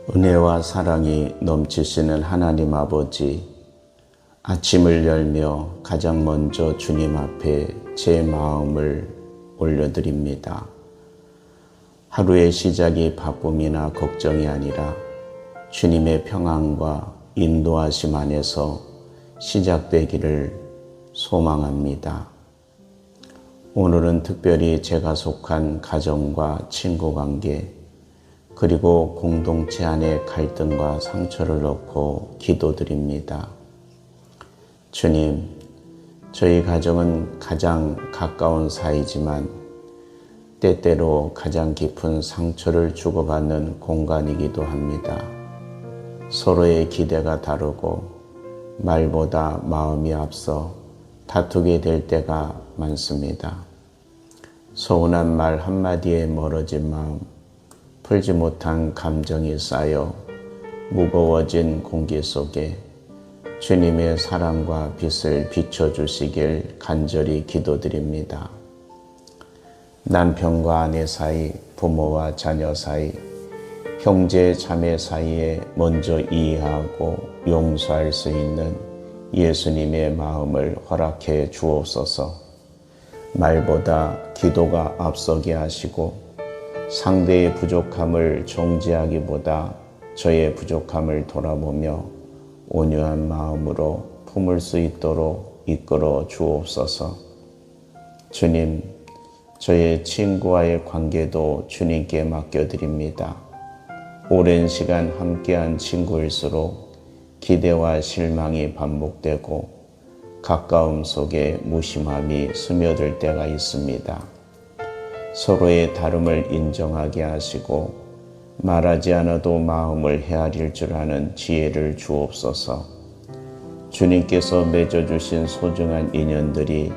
은혜와 사랑이 넘치시는 하나님 아버지, 아침을 열며 가장 먼저 주님 앞에 제 마음을 올려드립니다. 하루의 시작이 바쁨이나 걱정이 아니라 주님의 평안과 인도하심 안에서 시작되기를 소망합니다. 오늘은 특별히 제가 속한 가정과 친구관계, 그리고 공동체 안의 갈등과 상처를 놓고 기도드립니다. 주님, 저희 가정은 가장 가까운 사이지만 때때로 가장 깊은 상처를 주고받는 공간이기도 합니다. 서로의 기대가 다르고 말보다 마음이 앞서 다투게 될 때가 많습니다. 서운한 말 한마디에 멀어진 마음, 풀지 못한 감정이 쌓여 무거워진 공기 속에 주님의 사랑과 빛을 비춰주시길 간절히 기도드립니다. 남편과 아내 사이, 부모와 자녀 사이, 형제 자매 사이에 먼저 이해하고 용서할 수 있는 예수님의 마음을 허락해 주옵소서. 말보다 기도가 앞서게 하시고 상대의 부족함을 정죄하기보다 저의 부족함을 돌아보며 온유한 마음으로 품을 수 있도록 이끌어 주옵소서. 주님, 저의 친구와의 관계도 주님께 맡겨드립니다. 오랜 시간 함께한 친구일수록 기대와 실망이 반복되고 가까움 속에 무심함이 스며들 때가 있습니다. 서로의 다름을 인정하게 하시고 말하지 않아도 마음을 헤아릴 줄 아는 지혜를 주옵소서. 주님께서 맺어주신 소중한 인연들이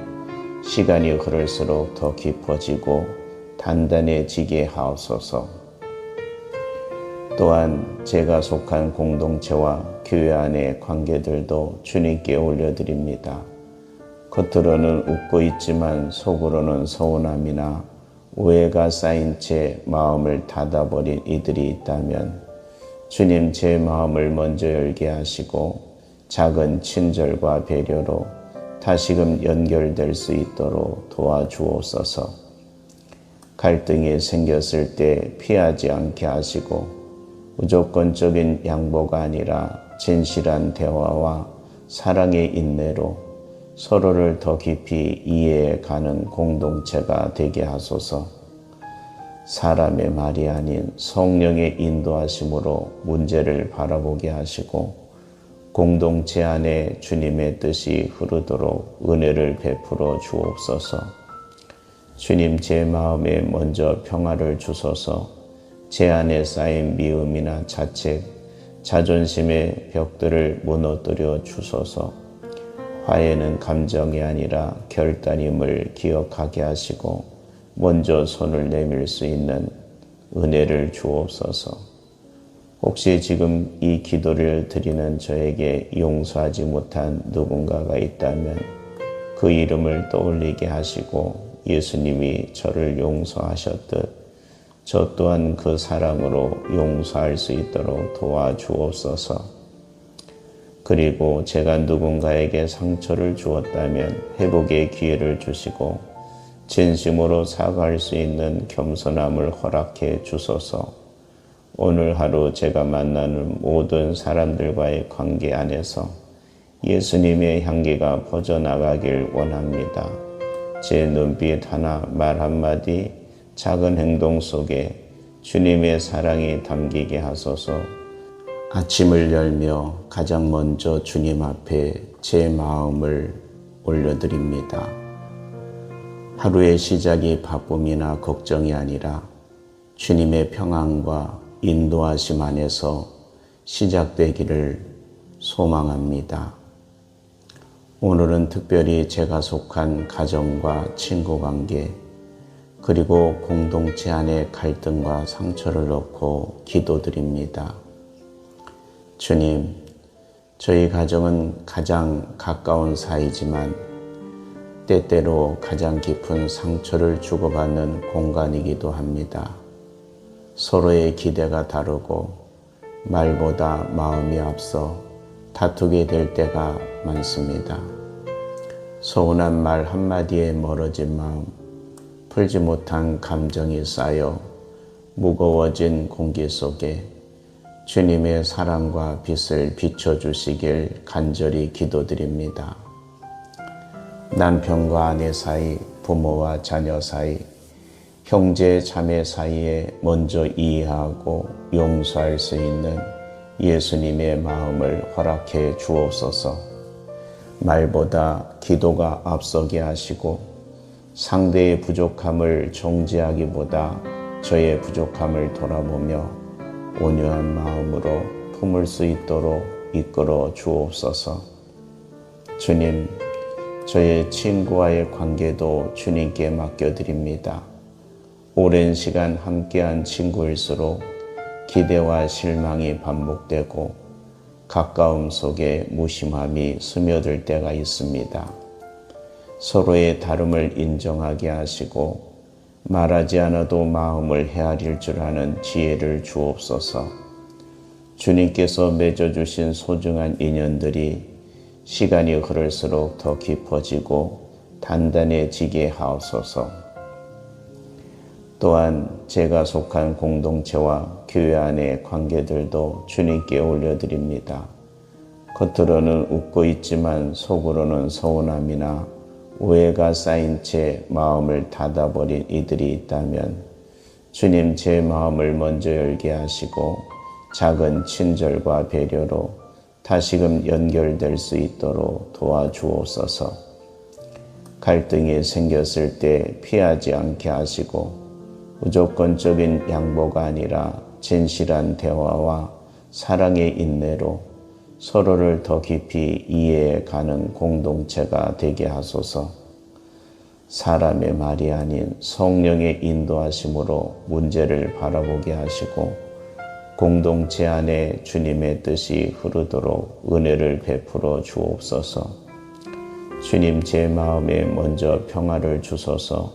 시간이 흐를수록 더 깊어지고 단단해지게 하옵소서. 또한 제가 속한 공동체와 교회 안의 관계들도 주님께 올려드립니다. 겉으로는 웃고 있지만 속으로는 서운함이나 오해가 쌓인 채 마음을 닫아버린 이들이 있다면 주님, 제 마음을 먼저 열게 하시고 작은 친절과 배려로 다시금 연결될 수 있도록 도와주옵소서. 갈등이 생겼을 때 피하지 않게 하시고 무조건적인 양보가 아니라 진실한 대화와 사랑의 인내로 서로를 더 깊이 이해해가는 공동체가 되게 하소서. 사람의 말이 아닌 성령의 인도하심으로 문제를 바라보게 하시고 공동체 안에 주님의 뜻이 흐르도록 은혜를 베풀어 주옵소서. 주님, 제 마음에 먼저 평화를 주소서. 제 안에 쌓인 미움이나 자책, 자존심의 벽들을 무너뜨려 주소서. 화해는 감정이 아니라 결단임을 기억하게 하시고 먼저 손을 내밀 수 있는 은혜를 주옵소서. 혹시 지금 이 기도를 드리는 저에게 용서하지 못한 누군가가 있다면 그 이름을 떠올리게 하시고 예수님이 저를 용서하셨듯 저 또한 그 사랑으로 용서할 수 있도록 도와주옵소서. 그리고 제가 누군가에게 상처를 주었다면 회복의 기회를 주시고 진심으로 사과할 수 있는 겸손함을 허락해 주소서. 오늘 하루 제가 만나는 모든 사람들과의 관계 안에서 예수님의 향기가 퍼져나가길 원합니다. 제 눈빛 하나, 말 한마디, 작은 행동 속에 주님의 사랑이 담기게 하소서. 아침을 열며 가장 먼저 주님 앞에 제 마음을 올려드립니다. 하루의 시작이 바쁨이나 걱정이 아니라 주님의 평안과 인도하심 안에서 시작되기를 소망합니다. 오늘은 특별히 제가 속한 가정과 친구관계, 그리고 공동체 안의 갈등과 상처를 놓고 기도드립니다. 주님, 저희 가정은 가장 가까운 사이지만 때때로 가장 깊은 상처를 주고받는 공간이기도 합니다. 서로의 기대가 다르고 말보다 마음이 앞서 다투게 될 때가 많습니다. 서운한 말 한마디에 멀어진 마음, 풀지 못한 감정이 쌓여 무거워진 공기 속에 주님의 사랑과 빛을 비춰주시길 간절히 기도드립니다. 남편과 아내 사이, 부모와 자녀 사이, 형제 자매 사이에 먼저 이해하고 용서할 수 있는 예수님의 마음을 허락해 주옵소서. 말보다 기도가 앞서게 하시고 상대의 부족함을 정죄하기보다 저의 부족함을 돌아보며 온유한 마음으로 품을 수 있도록 이끌어 주옵소서. 주님, 저의 친구와의 관계도 주님께 맡겨드립니다. 오랜 시간 함께한 친구일수록 기대와 실망이 반복되고 가까움 속에 무심함이 스며들 때가 있습니다. 서로의 다름을 인정하게 하시고 말하지 않아도 마음을 헤아릴 줄 아는 지혜를 주옵소서. 주님께서 맺어주신 소중한 인연들이 시간이 흐를수록 더 깊어지고 단단해지게 하옵소서. 또한 제가 속한 공동체와 교회 안의 관계들도 주님께 올려드립니다. 겉으로는 웃고 있지만 속으로는 서운함이나 오해가 쌓인 채 마음을 닫아버린 이들이 있다면 주님, 제 마음을 먼저 열게 하시고 작은 친절과 배려로 다시금 연결될 수 있도록 도와주옵소서. 갈등이 생겼을 때 피하지 않게 하시고 무조건적인 양보가 아니라 진실한 대화와 사랑의 인내로 서로를 더 깊이 이해해가는 공동체가 되게 하소서. 사람의 말이 아닌 성령의 인도하심으로 문제를 바라보게 하시고 공동체 안에 주님의 뜻이 흐르도록 은혜를 베풀어 주옵소서. 주님, 제 마음에 먼저 평화를 주소서.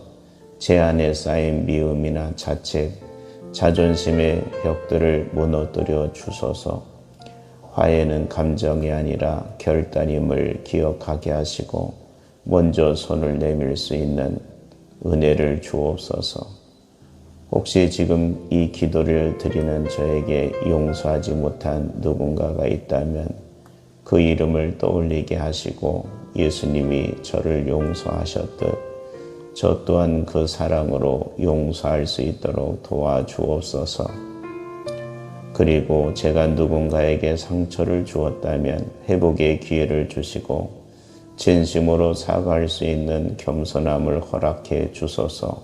제 안에 쌓인 미움이나 자책, 자존심의 벽들을 무너뜨려 주소서. 화해는 감정이 아니라 결단임을 기억하게 하시고 먼저 손을 내밀 수 있는 은혜를 주옵소서. 혹시 지금 이 기도를 드리는 저에게 용서하지 못한 누군가가 있다면 그 이름을 떠올리게 하시고 예수님이 저를 용서하셨듯 저 또한 그 사랑으로 용서할 수 있도록 도와주옵소서. 그리고 제가 누군가에게 상처를 주었다면 회복의 기회를 주시고 진심으로 사과할 수 있는 겸손함을 허락해 주소서.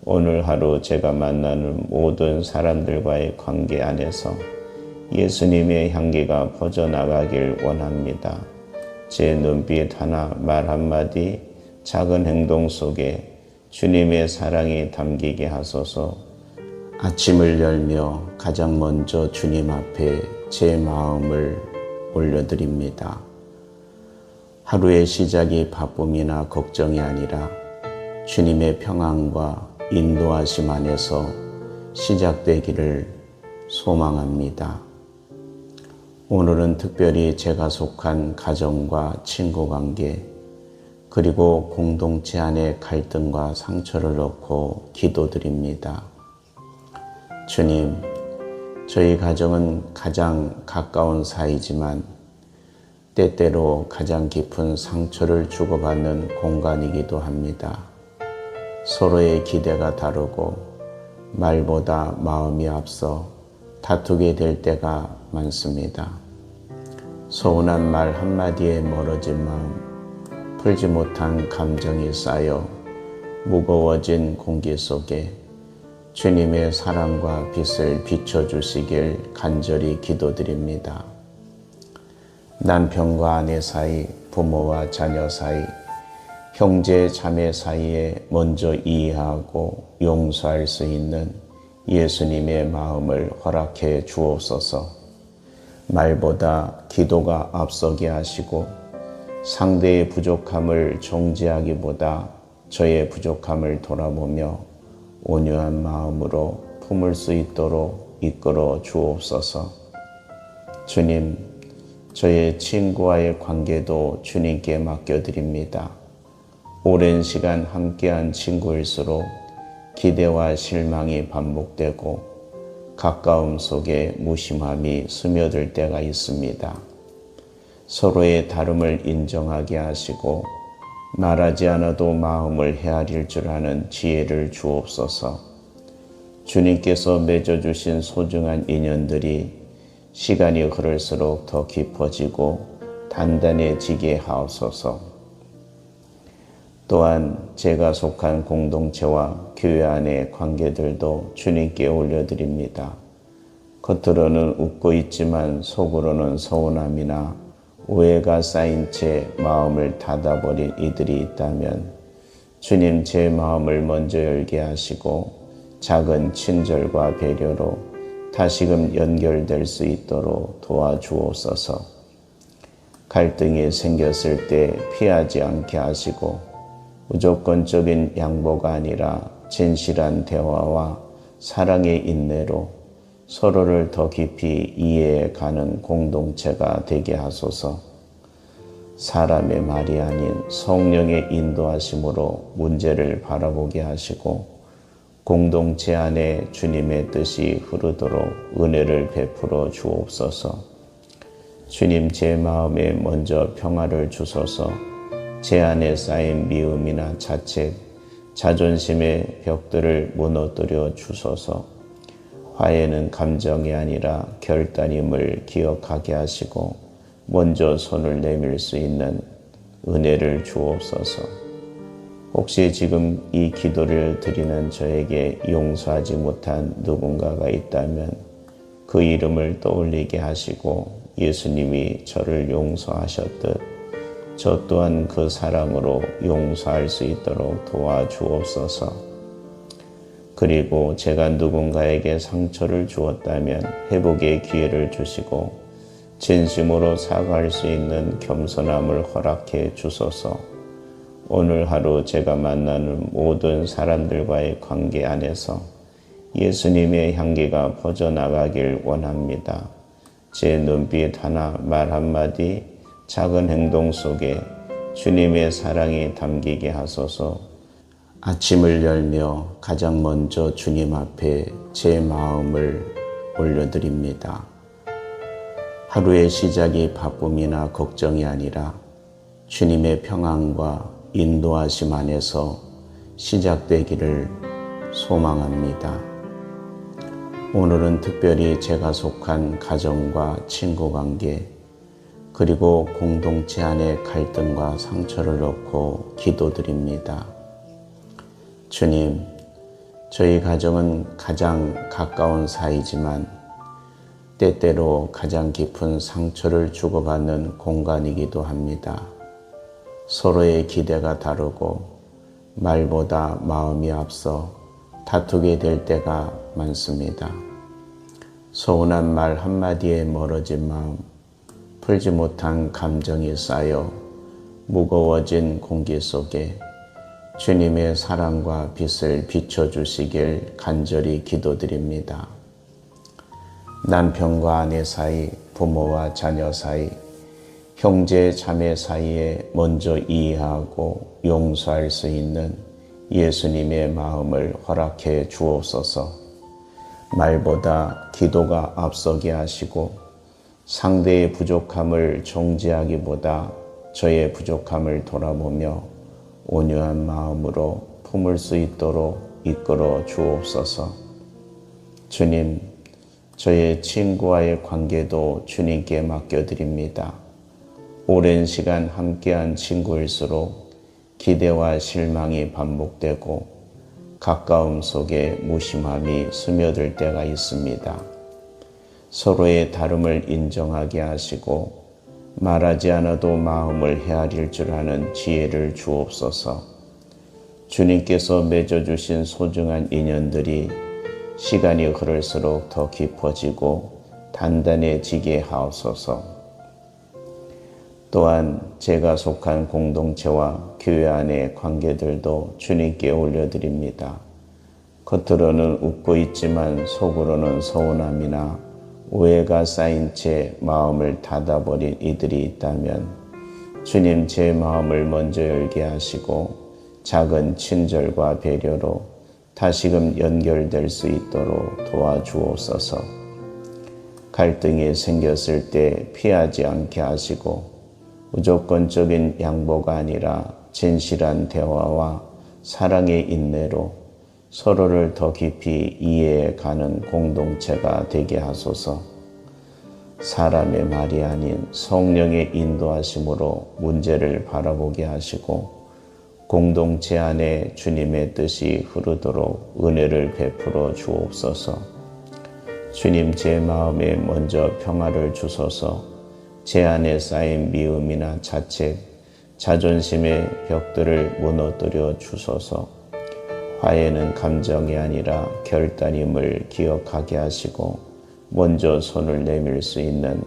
오늘 하루 제가 만나는 모든 사람들과의 관계 안에서 예수님의 향기가 퍼져나가길 원합니다. 제 눈빛 하나, 말 한마디, 작은 행동 속에 주님의 사랑이 담기게 하소서. 아침을 열며 가장 먼저 주님 앞에 제 마음을 올려드립니다. 하루의 시작이 바쁨이나 걱정이 아니라 주님의 평안과 인도하심 안에서 시작되기를 소망합니다. 오늘은 특별히 제가 속한 가정과 친구 관계, 그리고 공동체 안의 갈등과 상처를 놓고 기도드립니다. 주님, 저희 가정은 가장 가까운 사이지만 때때로 가장 깊은 상처를 주고받는 공간이기도 합니다. 서로의 기대가 다르고 말보다 마음이 앞서 다투게 될 때가 많습니다. 서운한 말 한마디에 멀어진 마음, 풀지 못한 감정이 쌓여 무거워진 공기 속에 주님의 사랑과 빛을 비춰주시길 간절히 기도드립니다. 남편과 아내 사이, 부모와 자녀 사이, 형제 자매 사이에 먼저 이해하고 용서할 수 있는 예수님의 마음을 허락해 주옵소서. 말보다 기도가 앞서게 하시고 상대의 부족함을 정죄하기보다 저의 부족함을 돌아보며 온유한 마음으로 품을 수 있도록 이끌어 주옵소서. 주님, 저의 친구와의 관계도 주님께 맡겨드립니다. 오랜 시간 함께한 친구일수록 기대와 실망이 반복되고 가까움 속에 무심함이 스며들 때가 있습니다. 서로의 다름을 인정하게 하시고 말하지 않아도 마음을 헤아릴 줄 아는 지혜를 주옵소서. 주님께서 맺어주신 소중한 인연들이 시간이 흐를수록 더 깊어지고 단단해지게 하옵소서. 또한 제가 속한 공동체와 교회 안의 관계들도 주님께 올려드립니다. 겉으로는 웃고 있지만 속으로는 서운함이나 오해가 쌓인 채 마음을 닫아버린 이들이 있다면 주님, 제 마음을 먼저 열게 하시고 작은 친절과 배려로 다시금 연결될 수 있도록 도와주옵소서. 갈등이 생겼을 때 피하지 않게 하시고 무조건적인 양보가 아니라 진실한 대화와 사랑의 인내로 서로를 더 깊이 이해해가는 공동체가 되게 하소서. 사람의 말이 아닌 성령의 인도하심으로 문제를 바라보게 하시고 공동체 안에 주님의 뜻이 흐르도록 은혜를 베풀어 주옵소서. 주님, 제 마음에 먼저 평화를 주소서. 제 안에 쌓인 미움이나 자책, 자존심의 벽들을 무너뜨려 주소서. 화해는 감정이 아니라 결단임을 기억하게 하시고 먼저 손을 내밀 수 있는 은혜를 주옵소서. 혹시 지금 이 기도를 드리는 저에게 용서하지 못한 누군가가 있다면 그 이름을 떠올리게 하시고 예수님이 저를 용서하셨듯 저 또한 그 사랑으로 용서할 수 있도록 도와주옵소서. 그리고 제가 누군가에게 상처를 주었다면 회복의 기회를 주시고 진심으로 사과할 수 있는 겸손함을 허락해 주소서. 오늘 하루 제가 만나는 모든 사람들과의 관계 안에서 예수님의 향기가 퍼져나가길 원합니다. 제 눈빛 하나, 말 한마디, 작은 행동 속에 주님의 사랑이 담기게 하소서. 아침을 열며 가장 먼저 주님 앞에 제 마음을 올려드립니다. 하루의 시작이 바쁨이나 걱정이 아니라 주님의 평안과 인도하심 안에서 시작되기를 소망합니다. 오늘은 특별히 제가 속한 가정과 친구 관계, 그리고 공동체 안의 갈등과 상처를 놓고 기도드립니다. 주님, 저희 가정은 가장 가까운 사이지만 때때로 가장 깊은 상처를 주고받는 공간이기도 합니다. 서로의 기대가 다르고 말보다 마음이 앞서 다투게 될 때가 많습니다. 서운한 말 한마디에 멀어진 마음, 풀지 못한 감정이 쌓여 무거워진 공기 속에 주님의 사랑과 빛을 비춰주시길 간절히 기도드립니다. 남편과 아내 사이, 부모와 자녀 사이, 형제 자매 사이에 먼저 이해하고 용서할 수 있는 예수님의 마음을 허락해 주옵소서. 말보다 기도가 앞서게 하시고 상대의 부족함을 정죄하기보다 저의 부족함을 돌아보며 온유한 마음으로 품을 수 있도록 이끌어 주옵소서. 주님, 저의 친구와의 관계도 주님께 맡겨드립니다. 오랜 시간 함께한 친구일수록 기대와 실망이 반복되고 가까움 속에 무심함이 스며들 때가 있습니다. 서로의 다름을 인정하게 하시고 말하지 않아도 마음을 헤아릴 줄 아는 지혜를 주옵소서. 주님께서 맺어주신 소중한 인연들이 시간이 흐를수록 더 깊어지고 단단해지게 하옵소서. 또한 제가 속한 공동체와 교회 안의 관계들도 주님께 올려드립니다. 겉으로는 웃고 있지만 속으로는 서운함이나 오해가 쌓인 채 마음을 닫아버린 이들이 있다면 주님 제 마음을 먼저 열게 하시고 작은 친절과 배려로 다시금 연결될 수 있도록 도와주옵소서. 갈등이 생겼을 때 피하지 않게 하시고 무조건적인 양보가 아니라 진실한 대화와 사랑의 인내로 서로를 더 깊이 이해해가는 공동체가 되게 하소서. 사람의 말이 아닌 성령의 인도하심으로 문제를 바라보게 하시고 공동체 안에 주님의 뜻이 흐르도록 은혜를 베풀어 주옵소서. 주님 제 마음에 먼저 평화를 주소서. 제 안에 쌓인 미움이나 자책, 자존심의 벽들을 무너뜨려 주소서. 화해는 감정이 아니라 결단임을 기억하게 하시고 먼저 손을 내밀 수 있는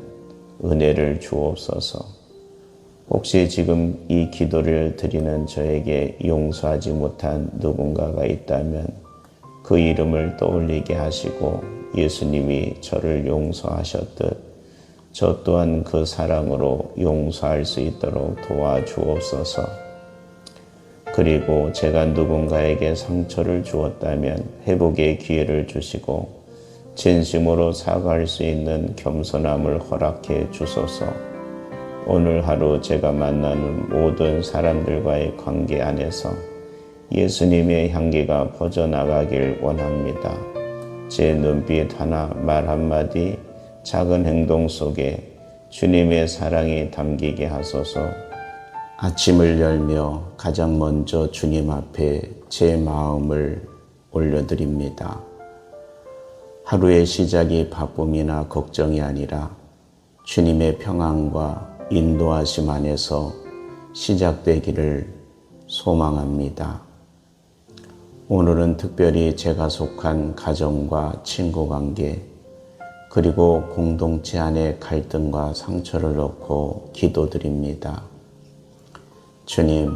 은혜를 주옵소서. 혹시 지금 이 기도를 드리는 저에게 용서하지 못한 누군가가 있다면 그 이름을 떠올리게 하시고 예수님이 저를 용서하셨듯 저 또한 그 사랑으로 용서할 수 있도록 도와주옵소서. 그리고 제가 누군가에게 상처를 주었다면 회복의 기회를 주시고 진심으로 사과할 수 있는 겸손함을 허락해 주소서. 오늘 하루 제가 만나는 모든 사람들과의 관계 안에서 예수님의 향기가 퍼져나가길 원합니다. 제 눈빛 하나, 말 한마디, 작은 행동 속에 주님의 사랑이 담기게 하소서. 아침을 열며 가장 먼저 주님 앞에 제 마음을 올려드립니다. 하루의 시작이 바쁨이나 걱정이 아니라 주님의 평안과 인도하심 안에서 시작되기를 소망합니다. 오늘은 특별히 제가 속한 가정과 친구관계 그리고 공동체 안의 갈등과 상처를 놓고 기도드립니다. 주님,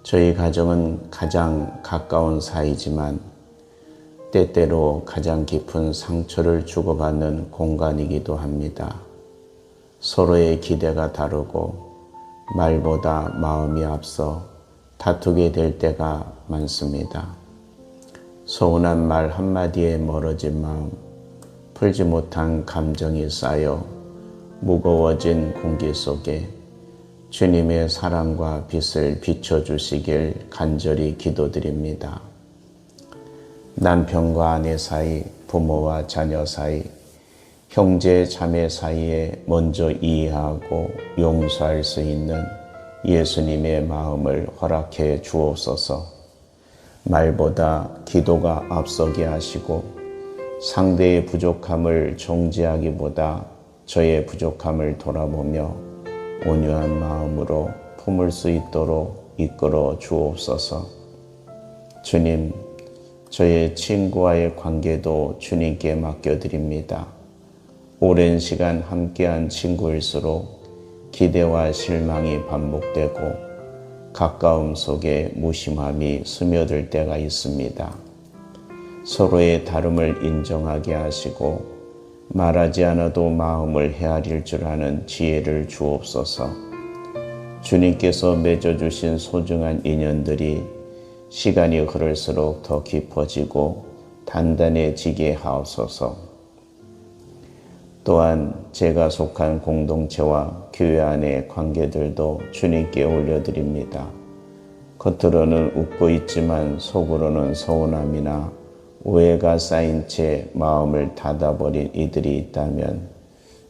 저희 가정은 가장 가까운 사이지만 때때로 가장 깊은 상처를 주고받는 공간이기도 합니다. 서로의 기대가 다르고 말보다 마음이 앞서 다투게 될 때가 많습니다. 서운한 말 한마디에 멀어진 마음, 풀지 못한 감정이 쌓여 무거워진 공기 속에 주님의 사랑과 빛을 비춰주시길 간절히 기도드립니다. 남편과 아내 사이, 부모와 자녀 사이, 형제 자매 사이에 먼저 이해하고 용서할 수 있는 예수님의 마음을 허락해 주옵소서. 말보다 기도가 앞서게 하시고 상대의 부족함을 정죄하기보다 저의 부족함을 돌아보며 온유한 마음으로 품을 수 있도록 이끌어 주옵소서. 주님, 저의 친구와의 관계도 주님께 맡겨드립니다. 오랜 시간 함께한 친구일수록 기대와 실망이 반복되고 가까움 속에 무심함이 스며들 때가 있습니다. 서로의 다름을 인정하게 하시고 말하지 않아도 마음을 헤아릴 줄 아는 지혜를 주옵소서. 주님께서 맺어주신 소중한 인연들이 시간이 흐를수록 더 깊어지고 단단해지게 하옵소서. 또한 제가 속한 공동체와 교회 안의 관계들도 주님께 올려드립니다. 겉으로는 웃고 있지만 속으로는 서운함이나 오해가 쌓인 채 마음을 닫아버린 이들이 있다면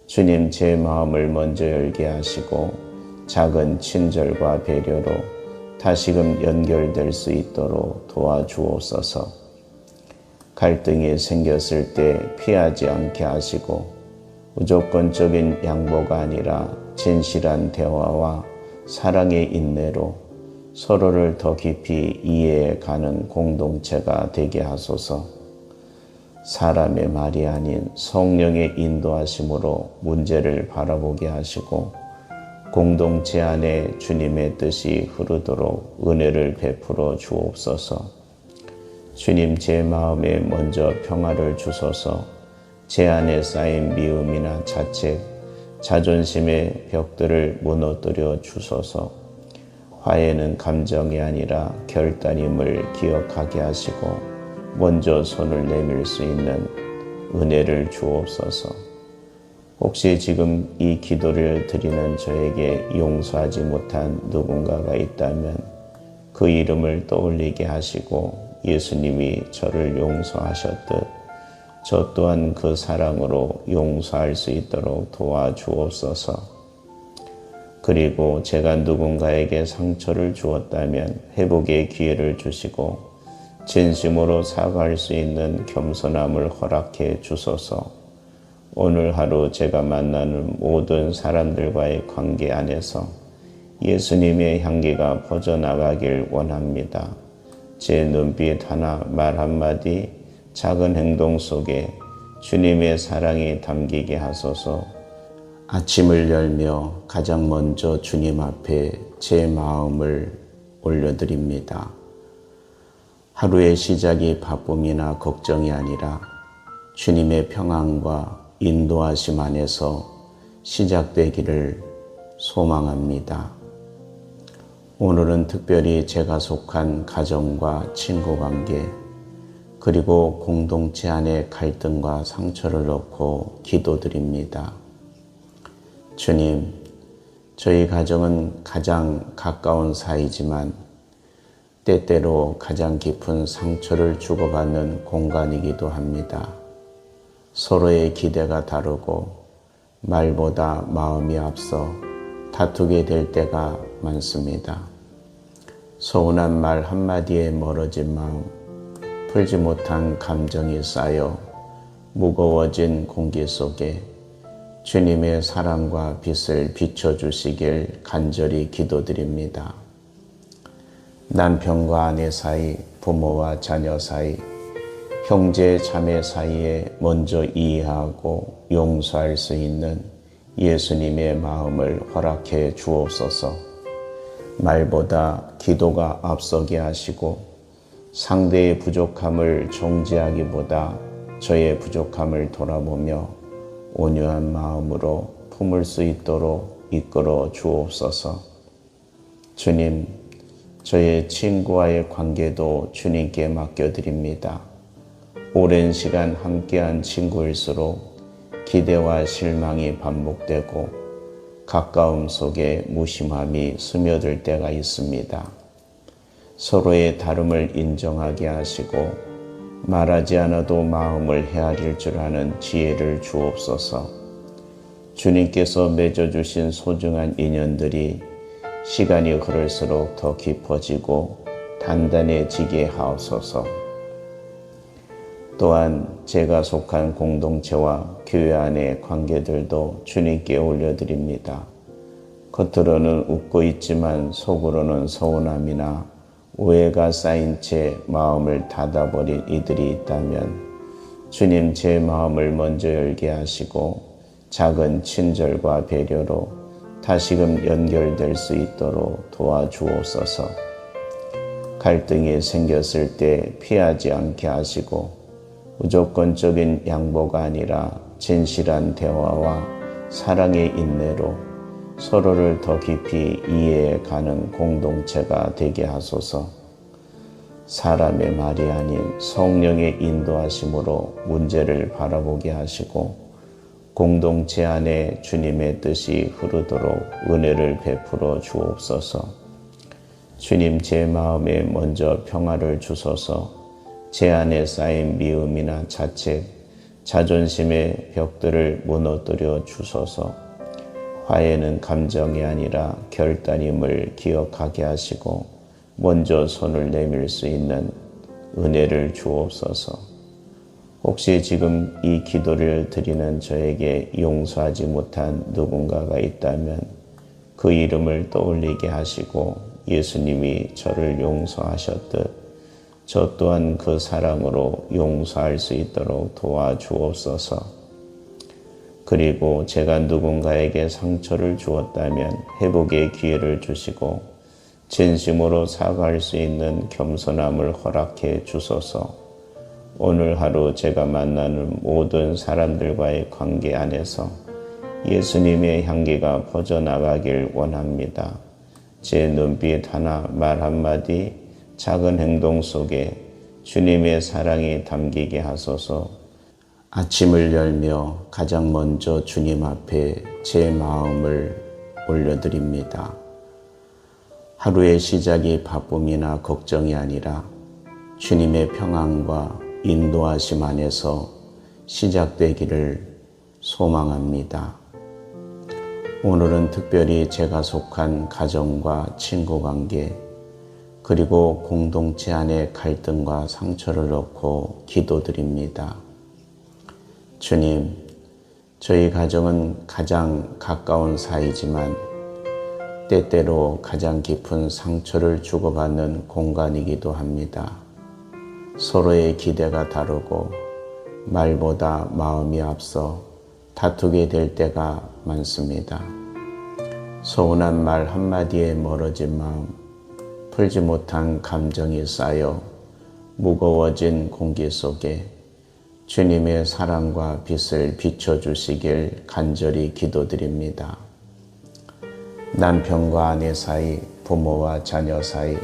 주님 제 마음을 먼저 열게 하시고 작은 친절과 배려로 다시금 연결될 수 있도록 도와주옵소서. 갈등이 생겼을 때 피하지 않게 하시고 무조건적인 양보가 아니라 진실한 대화와 사랑의 인내로 서로를 더 깊이 이해해가는 공동체가 되게 하소서. 사람의 말이 아닌 성령의 인도하심으로 문제를 바라보게 하시고 공동체 안에 주님의 뜻이 흐르도록 은혜를 베풀어 주옵소서. 주님 제 마음에 먼저 평화를 주소서. 제 안에 쌓인 미움이나 자책, 자존심의 벽들을 무너뜨려 주소서. 화해는 감정이 아니라 결단임을 기억하게 하시고 먼저 손을 내밀 수 있는 은혜를 주옵소서. 혹시 지금 이 기도를 드리는 저에게 용서하지 못한 누군가가 있다면 그 이름을 떠올리게 하시고 예수님이 저를 용서하셨듯 저 또한 그 사랑으로 용서할 수 있도록 도와주옵소서. 그리고 제가 누군가에게 상처를 주었다면 회복의 기회를 주시고 진심으로 사과할 수 있는 겸손함을 허락해 주소서. 오늘 하루 제가 만나는 모든 사람들과의 관계 안에서 예수님의 향기가 퍼져나가길 원합니다. 제 눈빛 하나, 말 한마디, 작은 행동 속에 주님의 사랑이 담기게 하소서. 아침을 열며 가장 먼저 주님 앞에 제 마음을 올려드립니다. 하루의 시작이 바쁨이나 걱정이 아니라 주님의 평안과 인도하심 안에서 시작되기를 소망합니다. 오늘은 특별히 제가 속한 가정과 친구관계 그리고 공동체 안의 갈등과 상처를 놓고 기도드립니다. 주님, 저희 가정은 가장 가까운 사이지만 때때로 가장 깊은 상처를 주고받는 공간이기도 합니다. 서로의 기대가 다르고 말보다 마음이 앞서 다투게 될 때가 많습니다. 서운한 말 한마디에 멀어진 마음, 풀지 못한 감정이 쌓여 무거워진 공기 속에 주님의 사랑과 빛을 비춰주시길 간절히 기도드립니다. 남편과 아내 사이, 부모와 자녀 사이, 형제 자매 사이에 먼저 이해하고 용서할 수 있는 예수님의 마음을 허락해 주옵소서. 말보다 기도가 앞서게 하시고 상대의 부족함을 정죄하기보다 저의 부족함을 돌아보며 온유한 마음으로 품을 수 있도록 이끌어 주옵소서. 주님, 저의 친구와의 관계도 주님께 맡겨드립니다. 오랜 시간 함께한 친구일수록 기대와 실망이 반복되고 가까움 속에 무심함이 스며들 때가 있습니다. 서로의 다름을 인정하게 하시고 말하지 않아도 마음을 헤아릴 줄 아는 지혜를 주옵소서. 주님께서 맺어주신 소중한 인연들이 시간이 흐를수록 더 깊어지고 단단해지게 하옵소서. 또한 제가 속한 공동체와 교회 안의 관계들도 주님께 올려드립니다. 겉으로는 웃고 있지만 속으로는 서운함이나 오해가 쌓인 채 마음을 닫아버린 이들이 있다면 주님 제 마음을 먼저 열게 하시고 작은 친절과 배려로 다시금 연결될 수 있도록 도와주옵소서. 갈등이 생겼을 때 피하지 않게 하시고 무조건적인 양보가 아니라 진실한 대화와 사랑의 인내로 서로를 더 깊이 이해해가는 공동체가 되게 하소서. 사람의 말이 아닌 성령의 인도하심으로 문제를 바라보게 하시고 공동체 안에 주님의 뜻이 흐르도록 은혜를 베풀어 주옵소서. 주님 제 마음에 먼저 평화를 주소서. 제 안에 쌓인 미움이나 자책, 자존심의 벽들을 무너뜨려 주소서. 화해는 감정이 아니라 결단임을 기억하게 하시고 먼저 손을 내밀 수 있는 은혜를 주옵소서. 혹시 지금 이 기도를 드리는 저에게 용서하지 못한 누군가가 있다면 그 이름을 떠올리게 하시고 예수님이 저를 용서하셨듯 저 또한 그 사랑으로 용서할 수 있도록 도와주옵소서. 그리고 제가 누군가에게 상처를 주었다면 회복의 기회를 주시고 진심으로 사과할 수 있는 겸손함을 허락해 주소서. 오늘 하루 제가 만나는 모든 사람들과의 관계 안에서 예수님의 향기가 퍼져나가길 원합니다. 제 눈빛 하나, 말 한마디, 작은 행동 속에 주님의 사랑이 담기게 하소서. 아침을 열며 가장 먼저 주님 앞에 제 마음을 올려드립니다. 하루의 시작이 바쁨이나 걱정이 아니라 주님의 평안과 인도하심 안에서 시작되기를 소망합니다. 오늘은 특별히 제가 속한 가정과 친구관계 그리고 공동체 안의 갈등과 상처를 놓고 기도드립니다. 주님, 저희 가정은 가장 가까운 사이지만 때때로 가장 깊은 상처를 주고받는 공간이기도 합니다. 서로의 기대가 다르고 말보다 마음이 앞서 다투게 될 때가 많습니다. 서운한 말 한마디에 멀어진 마음, 풀지 못한 감정이 쌓여 무거워진 공기 속에 주님의 사랑과 빛을 비춰주시길 간절히 기도드립니다. 남편과 아내 사이, 부모와 자녀 사이,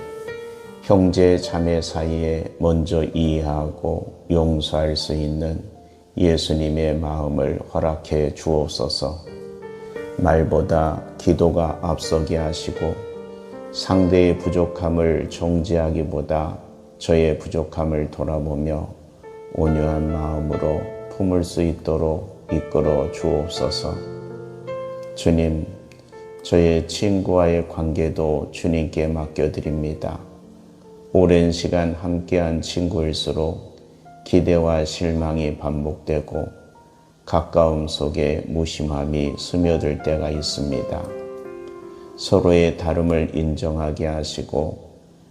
형제 자매 사이에 먼저 이해하고 용서할 수 있는 예수님의 마음을 허락해 주옵소서. 말보다 기도가 앞서게 하시고 상대의 부족함을 정죄하기보다 저의 부족함을 돌아보며 온유한 마음으로 품을 수 있도록 이끌어 주옵소서. 주님, 저의 친구와의 관계도 주님께 맡겨드립니다. 오랜 시간 함께한 친구일수록 기대와 실망이 반복되고 가까움 속에 무심함이 스며들 때가 있습니다. 서로의 다름을 인정하게 하시고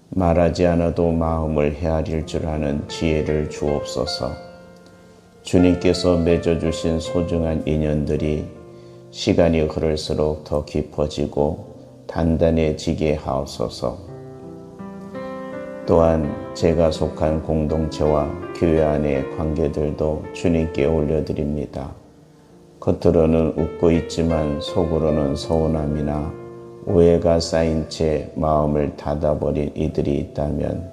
말하지 않아도 마음을 헤아릴 줄 아는 지혜를 주옵소서. 주님께서 맺어주신 소중한 인연들이 시간이 흐를수록 더 깊어지고 단단해지게 하옵소서. 또한 제가 속한 공동체와 교회 안의 관계들도 주님께 올려드립니다. 겉으로는 웃고 있지만 속으로는 서운함이나 오해가 쌓인 채 마음을 닫아버린 이들이 있다면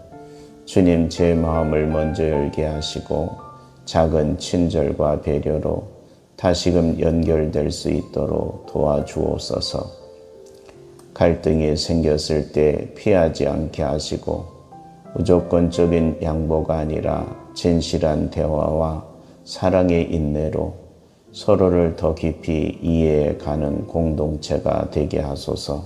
주님 제 마음을 먼저 열게 하시고 작은 친절과 배려로 다시금 연결될 수 있도록 도와주옵소서. 갈등이 생겼을 때 피하지 않게 하시고 무조건적인 양보가 아니라 진실한 대화와 사랑의 인내로 서로를 더 깊이 이해해가는 공동체가 되게 하소서.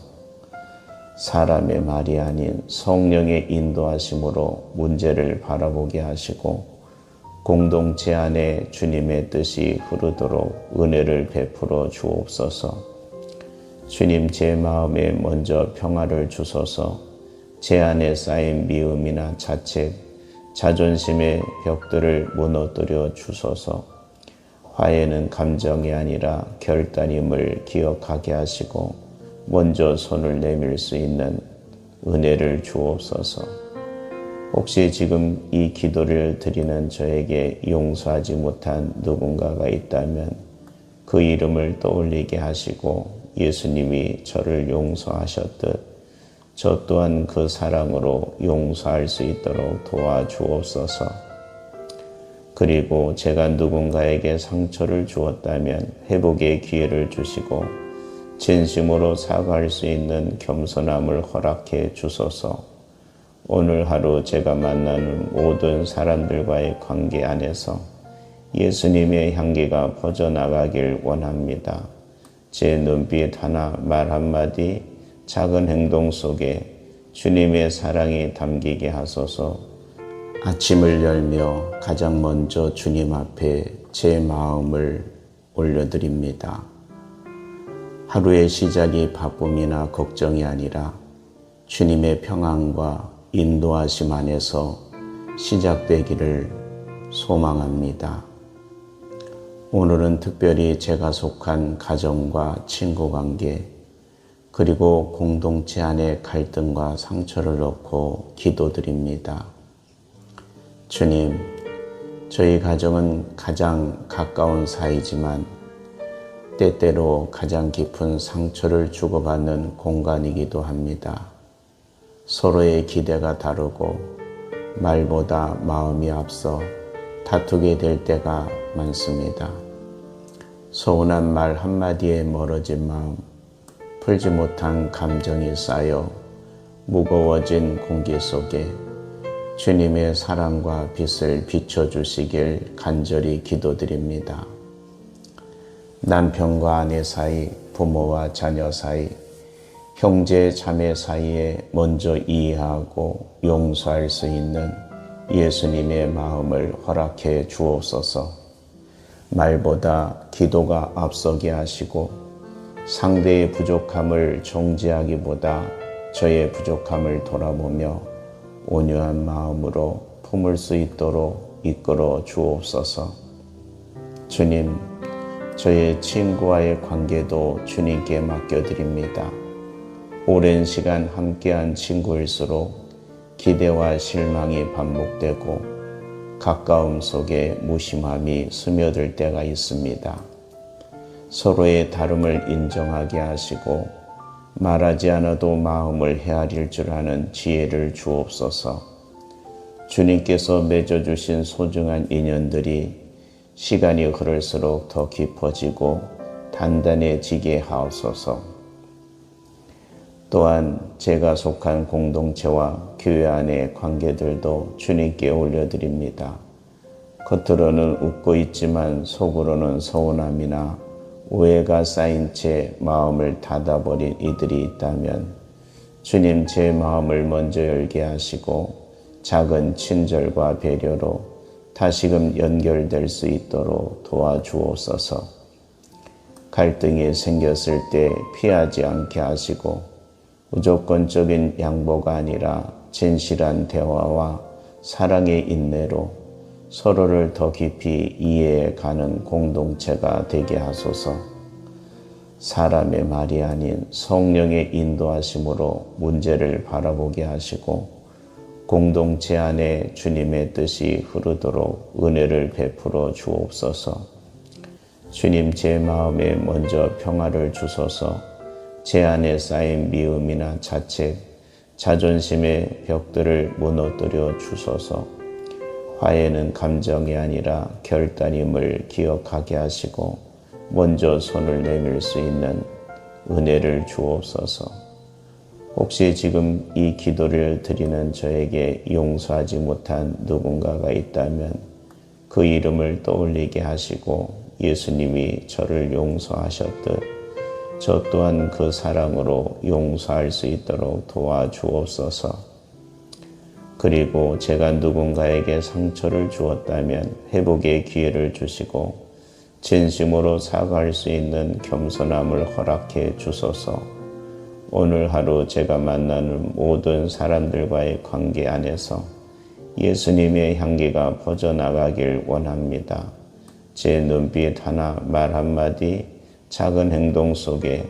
사람의 말이 아닌 성령의 인도하심으로 문제를 바라보게 하시고 공동체 안에 주님의 뜻이 흐르도록 은혜를 베풀어 주옵소서. 주님 제 마음에 먼저 평화를 주소서. 제 안에 쌓인 미움이나 자책, 자존심의 벽들을 무너뜨려 주소서. 화해는 감정이 아니라 결단임을 기억하게 하시고 먼저 손을 내밀 수 있는 은혜를 주옵소서. 혹시 지금 이 기도를 드리는 저에게 용서하지 못한 누군가가 있다면 그 이름을 떠올리게 하시고 예수님이 저를 용서하셨듯 저 또한 그 사랑으로 용서할 수 있도록 도와주옵소서. 그리고 제가 누군가에게 상처를 주었다면 회복의 기회를 주시고 진심으로 사과할 수 있는 겸손함을 허락해 주소서. 오늘 하루 제가 만나는 모든 사람들과의 관계 안에서 예수님의 향기가 퍼져나가길 원합니다. 제 눈빛 하나, 말 한마디, 작은 행동 속에 주님의 사랑이 담기게 하소서. 아침을 열며 가장 먼저 주님 앞에 제 마음을 올려드립니다. 하루의 시작이 바쁨이나 걱정이 아니라 주님의 평안과 인도하심 안에서 시작되기를 소망합니다. 오늘은 특별히 제가 속한 가정과 친구관계 그리고 공동체 안의 갈등과 상처를 놓고 기도드립니다. 주님, 저희 가정은 가장 가까운 사이지만 때때로 가장 깊은 상처를 주고받는 공간이기도 합니다. 서로의 기대가 다르고 말보다 마음이 앞서 다투게 될 때가 많습니다. 서운한 말 한마디에 멀어진 마음, 풀지 못한 감정이 쌓여 무거워진 공기 속에 주님의 사랑과 빛을 비춰주시길 간절히 기도드립니다. 남편과 아내 사이, 부모와 자녀 사이, 형제 자매 사이에 먼저 이해하고 용서할 수 있는 예수님의 마음을 허락해 주옵소서. 말보다 기도가 앞서게 하시고 상대의 부족함을 정죄하기보다 저의 부족함을 돌아보며 온유한 마음으로 품을 수 있도록 이끌어 주옵소서. 주님, 저의 친구와의 관계도 주님께 맡겨드립니다. 오랜 시간 함께한 친구일수록 기대와 실망이 반복되고 가까움 속에 무심함이 스며들 때가 있습니다. 서로의 다름을 인정하게 하시고 말하지 않아도 마음을 헤아릴 줄 아는 지혜를 주옵소서. 주님께서 맺어주신 소중한 인연들이 시간이 흐를수록 더 깊어지고 단단해지게 하옵소서. 또한 제가 속한 공동체와 교회 안의 관계들도 주님께 올려드립니다. 겉으로는 웃고 있지만 속으로는 서운함이나 오해가 쌓인 채 마음을 닫아버린 이들이 있다면 주님, 제 마음을 먼저 열게 하시고 작은 친절과 배려로 다시금 연결될 수 있도록 도와주옵소서. 갈등이 생겼을 때 피하지 않게 하시고 무조건적인 양보가 아니라 진실한 대화와 사랑의 인내로 서로를 더 깊이 이해해가는 공동체가 되게 하소서. 사람의 말이 아닌 성령의 인도하심으로 문제를 바라보게 하시고 공동체 안에 주님의 뜻이 흐르도록 은혜를 베풀어 주옵소서. 주님, 제 마음에 먼저 평화를 주소서. 제 안에 쌓인 미움이나 자책, 자존심의 벽들을 무너뜨려 주소서. 화해는 감정이 아니라 결단임을 기억하게 하시고 먼저 손을 내밀 수 있는 은혜를 주옵소서. 혹시 지금 이 기도를 드리는 저에게 용서하지 못한 누군가가 있다면 그 이름을 떠올리게 하시고 예수님이 저를 용서하셨듯 저 또한 그 사랑으로 용서할 수 있도록 도와주옵소서. 그리고 제가 누군가에게 상처를 주었다면 회복의 기회를 주시고 진심으로 사과할 수 있는 겸손함을 허락해 주소서. 오늘 하루 제가 만나는 모든 사람들과의 관계 안에서 예수님의 향기가 퍼져나가길 원합니다. 제 눈빛 하나, 말 한마디, 작은 행동 속에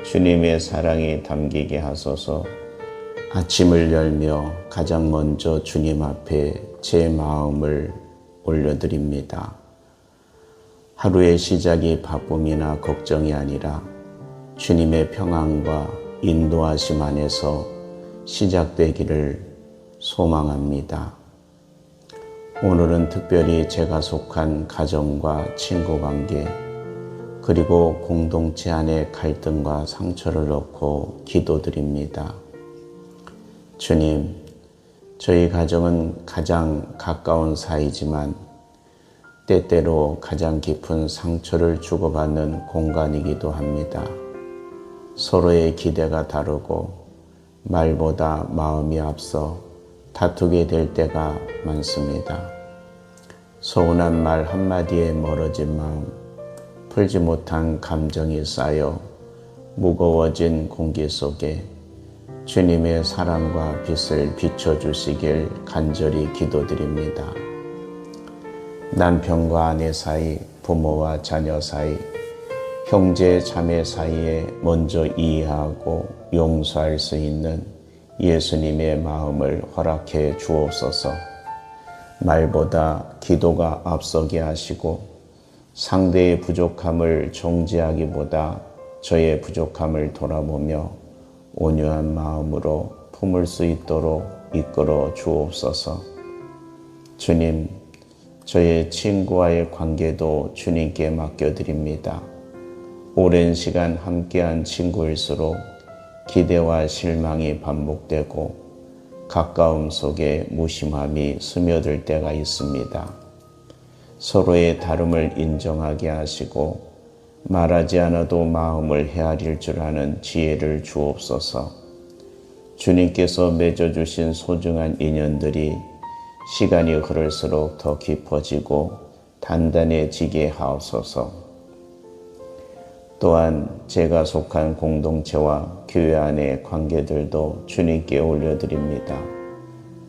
주님의 사랑이 담기게 하소서. 아침을 열며 가장 먼저 주님 앞에 제 마음을 올려드립니다. 하루의 시작이 바쁨이나 걱정이 아니라 주님의 평안과 인도하심 안에서 시작되기를 소망합니다. 오늘은 특별히 제가 속한 가정과 친구 관계, 그리고 공동체 안의 갈등과 상처를 놓고 기도드립니다. 주님, 저희 가정은 가장 가까운 사이지만 때때로 가장 깊은 상처를 주고받는 공간이기도 합니다. 서로의 기대가 다르고 말보다 마음이 앞서 다투게 될 때가 많습니다. 서운한 말 한마디에 멀어진 마음, 풀지 못한 감정이 쌓여 무거워진 공기 속에 주님의 사랑과 빛을 비춰주시길 간절히 기도드립니다. 남편과 아내 사이, 부모와 자녀 사이, 형제 자매 사이에 먼저 이해하고 용서할 수 있는 예수님의 마음을 허락해 주옵소서. 말보다 기도가 앞서게 하시고 상대의 부족함을 정죄하기보다 저의 부족함을 돌아보며 온유한 마음으로 품을 수 있도록 이끌어 주옵소서. 주님, 저의 친구와의 관계도 주님께 맡겨드립니다. 오랜 시간 함께한 친구일수록 기대와 실망이 반복되고 가까움 속에 무심함이 스며들 때가 있습니다. 서로의 다름을 인정하게 하시고 말하지 않아도 마음을 헤아릴 줄 아는 지혜를 주옵소서. 주님께서 맺어주신 소중한 인연들이 시간이 흐를수록 더 깊어지고 단단해지게 하옵소서. 또한 제가 속한 공동체와 교회 안의 관계들도 주님께 올려드립니다.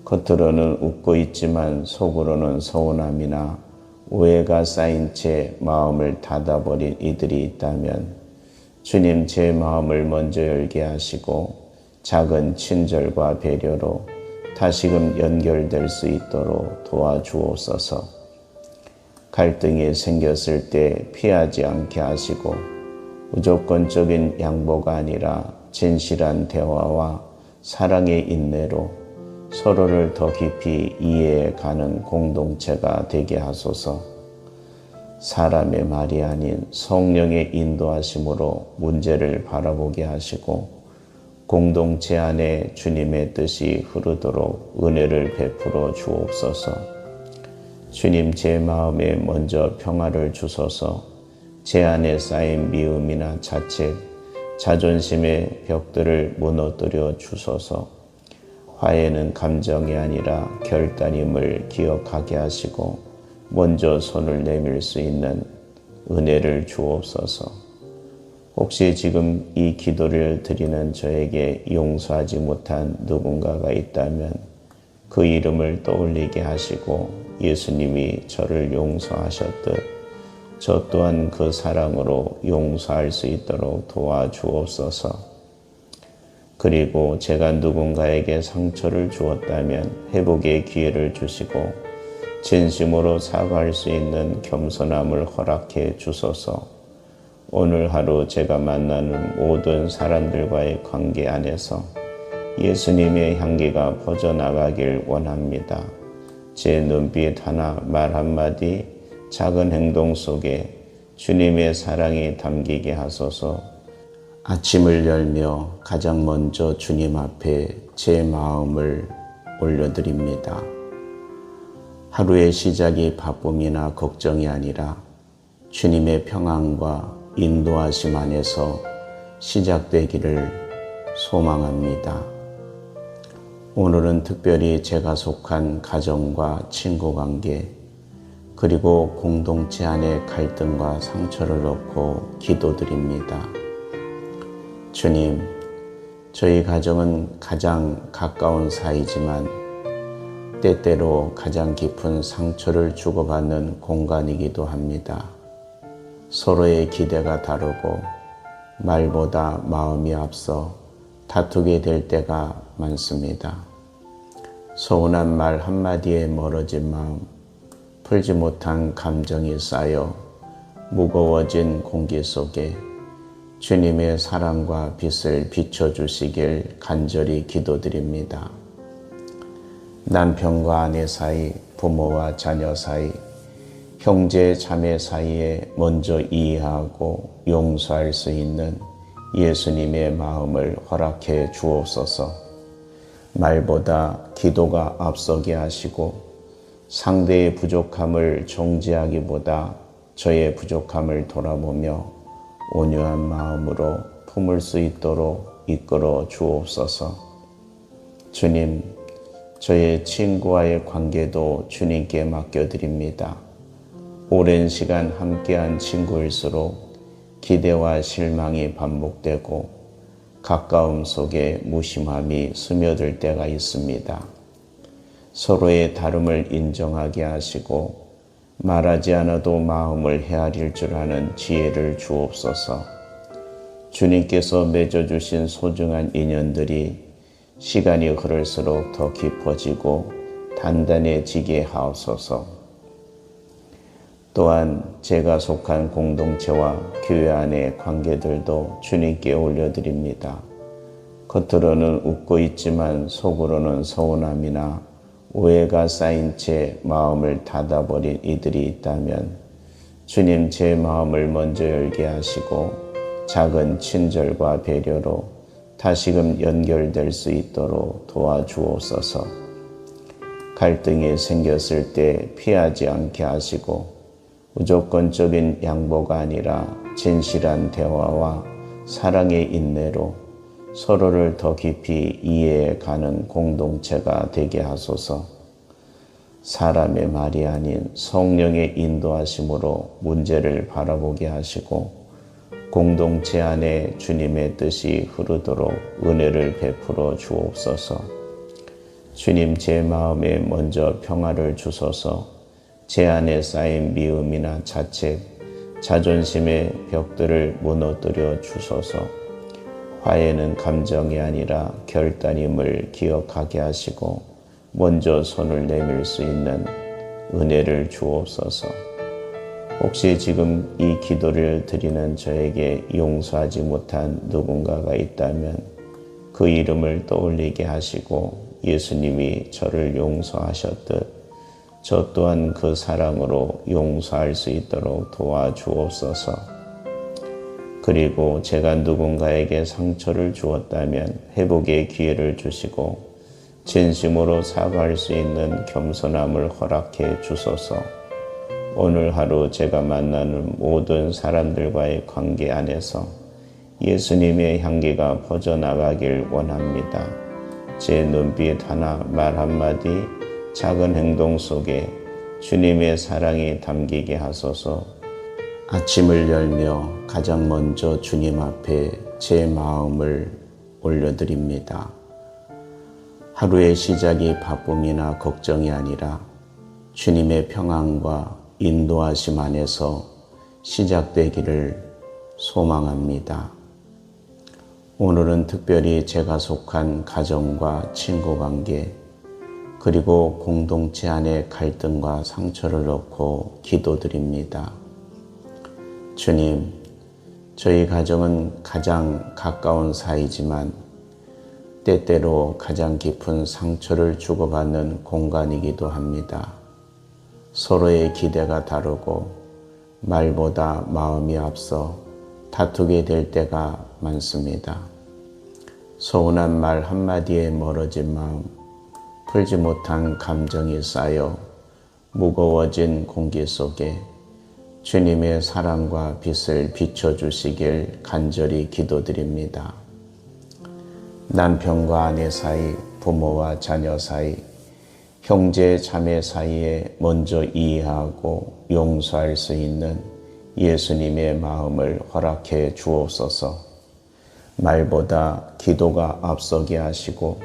겉으로는 웃고 있지만 속으로는 서운함이나 오해가 쌓인 채 마음을 닫아버린 이들이 있다면 주님, 제 마음을 먼저 열게 하시고 작은 친절과 배려로 다시금 연결될 수 있도록 도와주옵소서. 갈등이 생겼을 때 피하지 않게 하시고 무조건적인 양보가 아니라 진실한 대화와 사랑의 인내로 서로를 더 깊이 이해해가는 공동체가 되게 하소서. 사람의 말이 아닌 성령의 인도하심으로 문제를 바라보게 하시고 공동체 안에 주님의 뜻이 흐르도록 은혜를 베풀어 주옵소서. 주님, 제 마음에 먼저 평화를 주소서. 제 안에 쌓인 미움이나 자책, 자존심의 벽들을 무너뜨려 주소서. 화해는 감정이 아니라 결단임을 기억하게 하시고 먼저 손을 내밀 수 있는 은혜를 주옵소서. 혹시 지금 이 기도를 드리는 저에게 용서하지 못한 누군가가 있다면 그 이름을 떠올리게 하시고 예수님이 저를 용서하셨듯 저 또한 그 사랑으로 용서할 수 있도록 도와주옵소서. 그리고 제가 누군가에게 상처를 주었다면 회복의 기회를 주시고 진심으로 사과할 수 있는 겸손함을 허락해 주소서. 오늘 하루 제가 만나는 모든 사람들과의 관계 안에서 예수님의 향기가 퍼져나가길 원합니다. 제 눈빛 하나, 말 한마디, 작은 행동 속에 주님의 사랑이 담기게 하소서. 아침을 열며 가장 먼저 주님 앞에 제 마음을 올려드립니다. 하루의 시작이 바쁨이나 걱정이 아니라 주님의 평안과 인도하심 안에서 시작되기를 소망합니다. 오늘은 특별히 제가 속한 가정과 친구 관계, 그리고 공동체 안의 갈등과 상처를 놓고 기도드립니다. 주님, 저희 가정은 가장 가까운 사이지만 때때로 가장 깊은 상처를 주고받는 공간이기도 합니다. 서로의 기대가 다르고 말보다 마음이 앞서 다투게 될 때가 많습니다. 서운한 말 한마디에 멀어진 마음, 풀지 못한 감정이 쌓여 무거워진 공기 속에 주님의 사랑과 빛을 비춰주시길 간절히 기도드립니다. 남편과 아내 사이, 부모와 자녀 사이, 형제 자매 사이에 먼저 이해하고 용서할 수 있는 예수님의 마음을 허락해 주옵소서. 말보다 기도가 앞서게 하시고 상대의 부족함을 정죄하기보다 저의 부족함을 돌아보며 온유한 마음으로 품을 수 있도록 이끌어 주옵소서. 주님, 저의 친구와의 관계도 주님께 맡겨드립니다. 오랜 시간 함께한 친구일수록 기대와 실망이 반복되고 가까움 속에 무심함이 스며들 때가 있습니다. 서로의 다름을 인정하게 하시고 말하지 않아도 마음을 헤아릴 줄 아는 지혜를 주옵소서. 주님께서 맺어주신 소중한 인연들이 시간이 흐를수록 더 깊어지고 단단해지게 하옵소서. 또한 제가 속한 공동체와 교회 안의 관계들도 주님께 올려드립니다. 겉으로는 웃고 있지만 속으로는 서운함이나 오해가 쌓인 채 마음을 닫아버린 이들이 있다면 주님 제 마음을 먼저 열게 하시고 작은 친절과 배려로 다시금 연결될 수 있도록 도와주옵소서. 갈등이 생겼을 때 피하지 않게 하시고 무조건적인 양보가 아니라 진실한 대화와 사랑의 인내로 서로를 더 깊이 이해해가는 공동체가 되게 하소서. 사람의 말이 아닌 성령의 인도하심으로 문제를 바라보게 하시고 공동체 안에 주님의 뜻이 흐르도록 은혜를 베풀어 주옵소서. 주님 제 마음에 먼저 평화를 주소서. 제 안에 쌓인 미움이나 자책, 자존심의 벽들을 무너뜨려 주소서. 화해는 감정이 아니라 결단임을 기억하게 하시고 먼저 손을 내밀 수 있는 은혜를 주옵소서. 혹시 지금 이 기도를 드리는 저에게 용서하지 못한 누군가가 있다면 그 이름을 떠올리게 하시고 예수님이 저를 용서하셨듯 저 또한 그 사랑으로 용서할 수 있도록 도와주옵소서. 그리고 제가 누군가에게 상처를 주었다면 회복의 기회를 주시고 진심으로 사과할 수 있는 겸손함을 허락해 주소서. 오늘 하루 제가 만나는 모든 사람들과의 관계 안에서 예수님의 향기가 퍼져나가길 원합니다. 제 눈빛 하나, 말 한마디, 작은 행동 속에 주님의 사랑이 담기게 하소서. 아침을 열며 가장 먼저 주님 앞에 제 마음을 올려드립니다. 하루의 시작이 바쁨이나 걱정이 아니라 주님의 평안과 인도하심 안에서 시작되기를 소망합니다. 오늘은 특별히 제가 속한 가정과 친구관계 그리고 공동체 안의 갈등과 상처를 놓고 기도드립니다. 주님, 저희 가정은 가장 가까운 사이지만 때때로 가장 깊은 상처를 주고받는 공간이기도 합니다. 서로의 기대가 다르고 말보다 마음이 앞서 다투게 될 때가 많습니다. 서운한 말 한마디에 멀어진 마음, 풀지 못한 감정이 쌓여 무거워진 공기 속에 주님의 사랑과 빛을 비춰주시길 간절히 기도드립니다. 남편과 아내 사이, 부모와 자녀 사이, 형제 자매 사이에 먼저 이해하고 용서할 수 있는 예수님의 마음을 허락해 주옵소서. 말보다 기도가 앞서게 하시고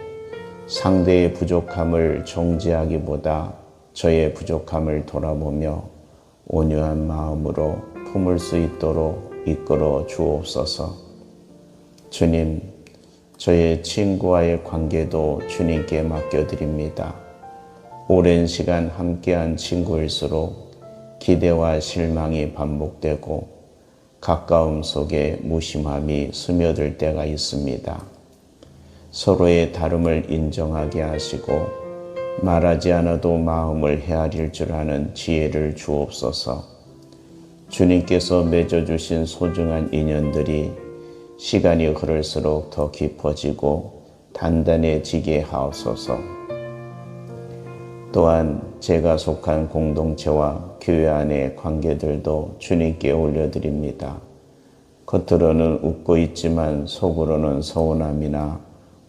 상대의 부족함을 정죄하기보다 저의 부족함을 돌아보며 온유한 마음으로 품을 수 있도록 이끌어 주옵소서. 주님, 저의 친구와의 관계도 주님께 맡겨드립니다. 오랜 시간 함께한 친구일수록 기대와 실망이 반복되고 가까움 속에 무심함이 스며들 때가 있습니다. 서로의 다름을 인정하게 하시고 말하지 않아도 마음을 헤아릴 줄 아는 지혜를 주옵소서. 주님께서 맺어주신 소중한 인연들이 시간이 흐를수록 더 깊어지고 단단해지게 하옵소서. 또한 제가 속한 공동체와 교회 안의 관계들도 주님께 올려드립니다. 겉으로는 웃고 있지만 속으로는 서운함이나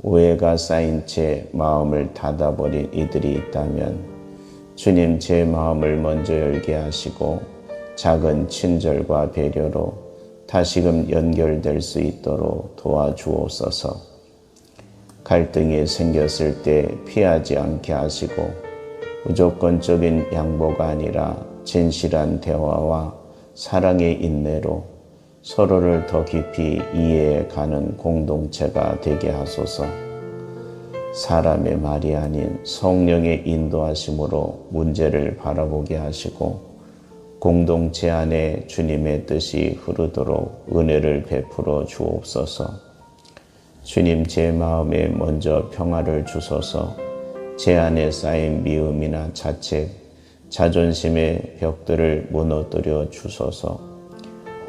오해가 쌓인 채 마음을 닫아버린 이들이 있다면 주님 제 마음을 먼저 열게 하시고 작은 친절과 배려로 다시금 연결될 수 있도록 도와주옵소서. 갈등이 생겼을 때 피하지 않게 하시고 무조건적인 양보가 아니라 진실한 대화와 사랑의 인내로 서로를 더 깊이 이해해가는 공동체가 되게 하소서. 사람의 말이 아닌 성령의 인도하심으로 문제를 바라보게 하시고 공동체 안에 주님의 뜻이 흐르도록 은혜를 베풀어 주옵소서. 주님, 제 마음에 먼저 평화를 주소서. 제 안에 쌓인 미움이나 자책, 자존심의 벽들을 무너뜨려 주소서.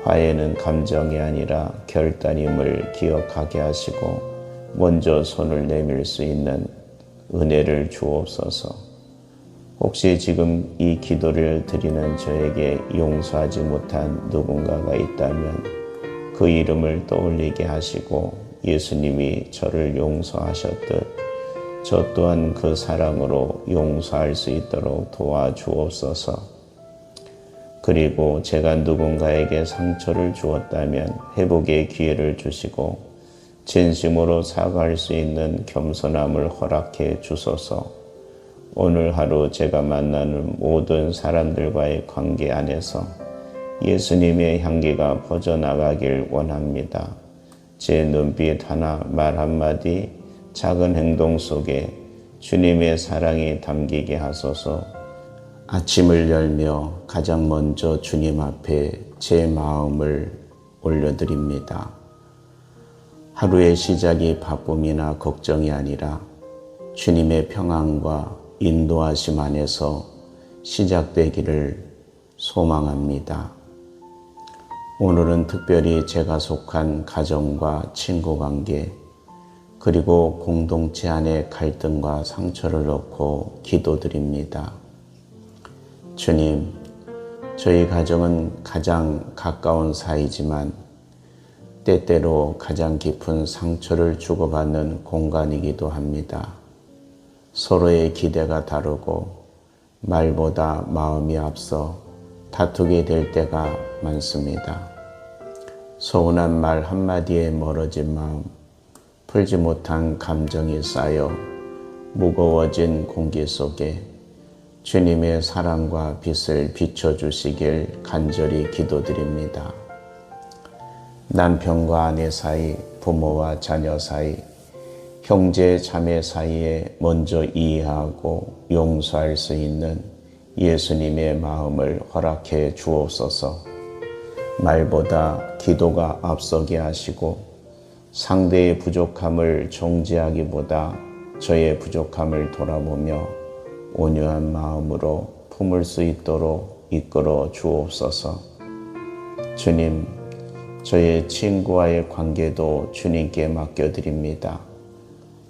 화해는 감정이 아니라 결단임을 기억하게 하시고 먼저 손을 내밀 수 있는 은혜를 주옵소서. 혹시 지금 이 기도를 드리는 저에게 용서하지 못한 누군가가 있다면 그 이름을 떠올리게 하시고 예수님이 저를 용서하셨듯 저 또한 그 사랑으로 용서할 수 있도록 도와주옵소서. 그리고 제가 누군가에게 상처를 주었다면 회복의 기회를 주시고 진심으로 사과할 수 있는 겸손함을 허락해 주소서. 오늘 하루 제가 만나는 모든 사람들과의 관계 안에서 예수님의 향기가 퍼져나가길 원합니다. 제 눈빛 하나, 말 한마디, 작은 행동 속에 주님의 사랑이 담기게 하소서. 아침을 열며 가장 먼저 주님 앞에 제 마음을 올려드립니다. 하루의 시작이 바쁨이나 걱정이 아니라 주님의 평안과 인도하심 안에서 시작되기를 소망합니다. 오늘은 특별히 제가 속한 가정과 친구 관계, 그리고 공동체 안의 갈등과 상처를 놓고 기도드립니다. 주님, 저희 가정은 가장 가까운 사이지만 때때로 가장 깊은 상처를 주고받는 공간이기도 합니다. 서로의 기대가 다르고 말보다 마음이 앞서 다투게 될 때가 많습니다. 서운한 말 한마디에 멀어진 마음, 풀지 못한 감정이 쌓여 무거워진 공기 속에 주님의 사랑과 빛을 비춰주시길 간절히 기도드립니다. 남편과 아내 사이, 부모와 자녀 사이, 형제 자매 사이에 먼저 이해하고 용서할 수 있는 예수님의 마음을 허락해 주옵소서. 말보다 기도가 앞서게 하시고 상대의 부족함을 정죄하기보다 저의 부족함을 돌아보며 온유한 마음으로 품을 수 있도록 이끌어 주옵소서. 주님, 저의 친구와의 관계도 주님께 맡겨드립니다.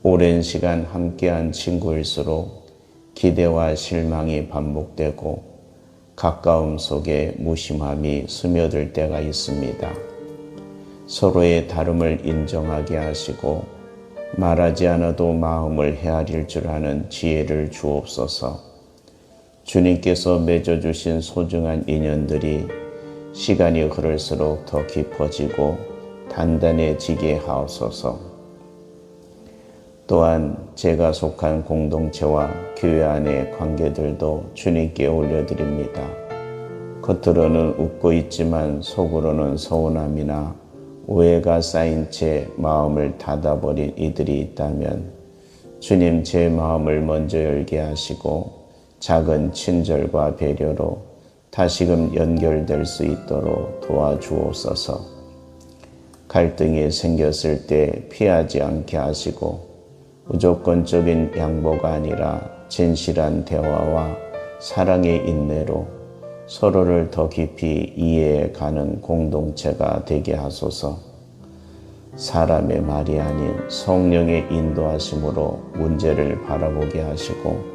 오랜 시간 함께한 친구일수록 기대와 실망이 반복되고 가까움 속에 무심함이 스며들 때가 있습니다. 서로의 다름을 인정하게 하시고 말하지 않아도 마음을 헤아릴 줄 아는 지혜를 주옵소서. 주님께서 맺어주신 소중한 인연들이 시간이 흐를수록 더 깊어지고 단단해지게 하옵소서. 또한 제가 속한 공동체와 교회 안의 관계들도 주님께 올려드립니다. 겉으로는 웃고 있지만 속으로는 서운함이나 오해가 쌓인 채 마음을 닫아버린 이들이 있다면 주님, 제 마음을 먼저 열게 하시고 작은 친절과 배려로 다시금 연결될 수 있도록 도와주옵소서. 갈등이 생겼을 때 피하지 않게 하시고 무조건적인 양보가 아니라 진실한 대화와 사랑의 인내로 서로를 더 깊이 이해해가는 공동체가 되게 하소서. 사람의 말이 아닌 성령의 인도하심으로 문제를 바라보게 하시고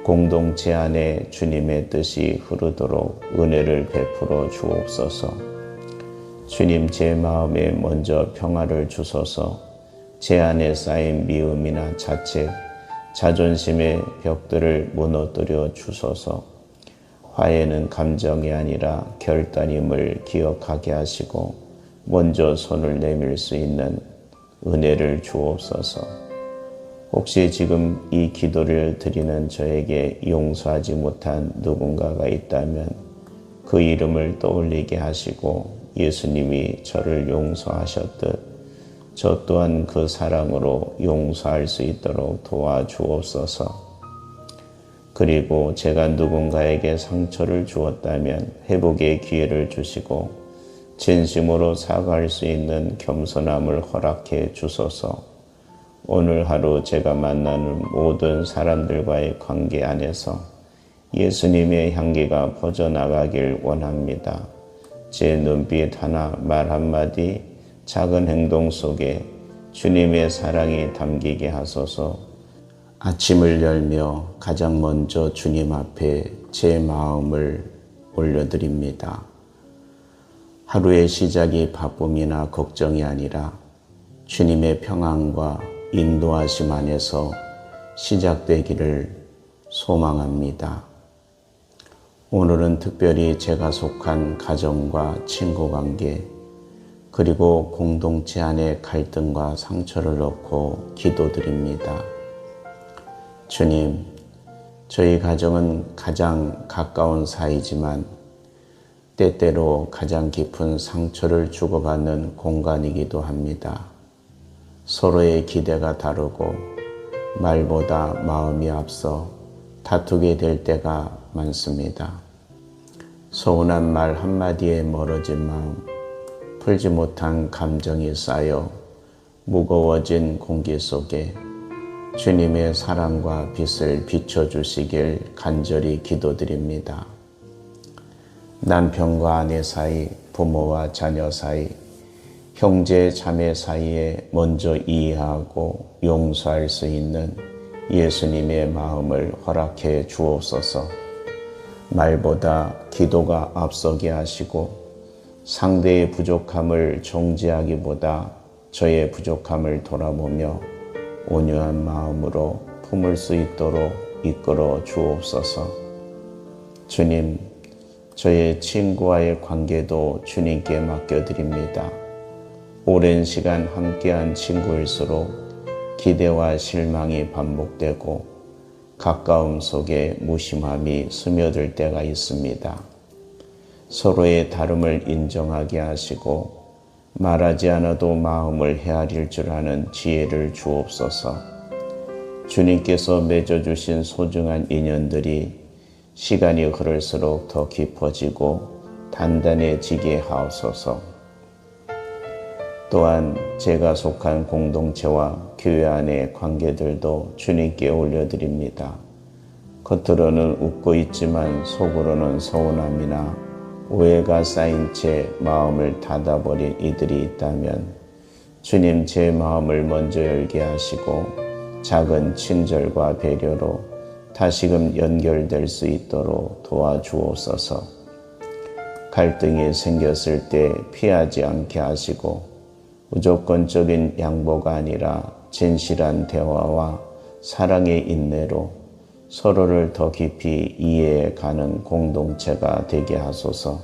공동체 안에 주님의 뜻이 흐르도록 은혜를 베풀어 주옵소서. 주님, 제 마음에 먼저 평화를 주소서. 제 안에 쌓인 미움이나 자책, 자존심의 벽들을 무너뜨려 주소서. 화해는 감정이 아니라 결단임을 기억하게 하시고 먼저 손을 내밀 수 있는 은혜를 주옵소서. 혹시 지금 이 기도를 드리는 저에게 용서하지 못한 누군가가 있다면 그 이름을 떠올리게 하시고 예수님이 저를 용서하셨듯 저 또한 그 사랑으로 용서할 수 있도록 도와주옵소서. 그리고 제가 누군가에게 상처를 주었다면 회복의 기회를 주시고 진심으로 사과할 수 있는 겸손함을 허락해 주소서. 오늘 하루 제가 만나는 모든 사람들과의 관계 안에서 예수님의 향기가 퍼져나가길 원합니다. 제 눈빛 하나, 말 한마디, 작은 행동 속에 주님의 사랑이 담기게 하소서. 아침을 열며 가장 먼저 주님 앞에 제 마음을 올려드립니다. 하루의 시작이 바쁨이나 걱정이 아니라 주님의 평안과 인도하심 안에서 시작되기를 소망합니다. 오늘은 특별히 제가 속한 가정과 친구관계 그리고 공동체 안의 갈등과 상처를 놓고 기도드립니다. 주님, 저희 가정은 가장 가까운 사이지만 때때로 가장 깊은 상처를 주고받는 공간이기도 합니다. 서로의 기대가 다르고 말보다 마음이 앞서 다투게 될 때가 많습니다. 서운한 말 한마디에 멀어진 마음, 풀지 못한 감정이 쌓여 무거워진 공기 속에 주님의 사랑과 빛을 비춰주시길 간절히 기도드립니다. 남편과 아내 사이, 부모와 자녀 사이, 형제 자매 사이에 먼저 이해하고 용서할 수 있는 예수님의 마음을 허락해 주옵소서. 말보다 기도가 앞서게 하시고 상대의 부족함을 정죄하기보다 저의 부족함을 돌아보며 온유한 마음으로 품을 수 있도록 이끌어 주옵소서. 주님, 저의 친구와의 관계도 주님께 맡겨드립니다. 오랜 시간 함께한 친구일수록 기대와 실망이 반복되고 가까움 속에 무심함이 스며들 때가 있습니다. 서로의 다름을 인정하게 하시고 말하지 않아도 마음을 헤아릴 줄 아는 지혜를 주옵소서. 주님께서 맺어주신 소중한 인연들이 시간이 흐를수록 더 깊어지고 단단해지게 하옵소서. 또한 제가 속한 공동체와 교회 안의 관계들도 주님께 올려드립니다. 겉으로는 웃고 있지만 속으로는 서운함이나 오해가 쌓인 채 마음을 닫아버린 이들이 있다면 주님 제 마음을 먼저 열게 하시고 작은 친절과 배려로 다시금 연결될 수 있도록 도와주옵소서. 갈등이 생겼을 때 피하지 않게 하시고 무조건적인 양보가 아니라 진실한 대화와 사랑의 인내로 서로를 더 깊이 이해해가는 공동체가 되게 하소서.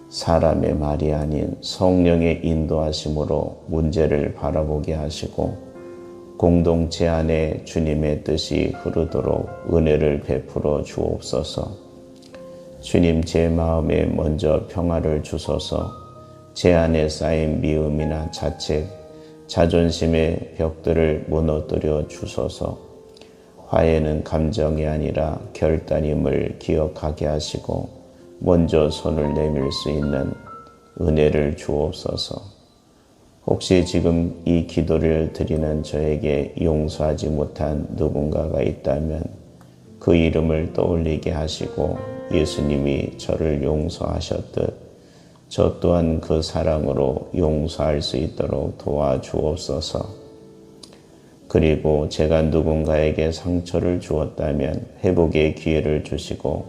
사람의 말이 아닌 성령의 인도하심으로 문제를 바라보게 하시고 공동체 안에 주님의 뜻이 흐르도록 은혜를 베풀어 주옵소서. 주님 제 마음에 먼저 평화를 주소서. 제 안에 쌓인 미움이나 자책, 자존심의 벽들을 무너뜨려 주소서. 화해는 감정이 아니라 결단임을 기억하게 하시고 먼저 손을 내밀 수 있는 은혜를 주옵소서. 혹시 지금 이 기도를 드리는 저에게 용서하지 못한 누군가가 있다면 그 이름을 떠올리게 하시고 예수님이 저를 용서하셨듯 저 또한 그 사랑으로 용서할 수 있도록 도와주옵소서. 그리고 제가 누군가에게 상처를 주었다면 회복의 기회를 주시고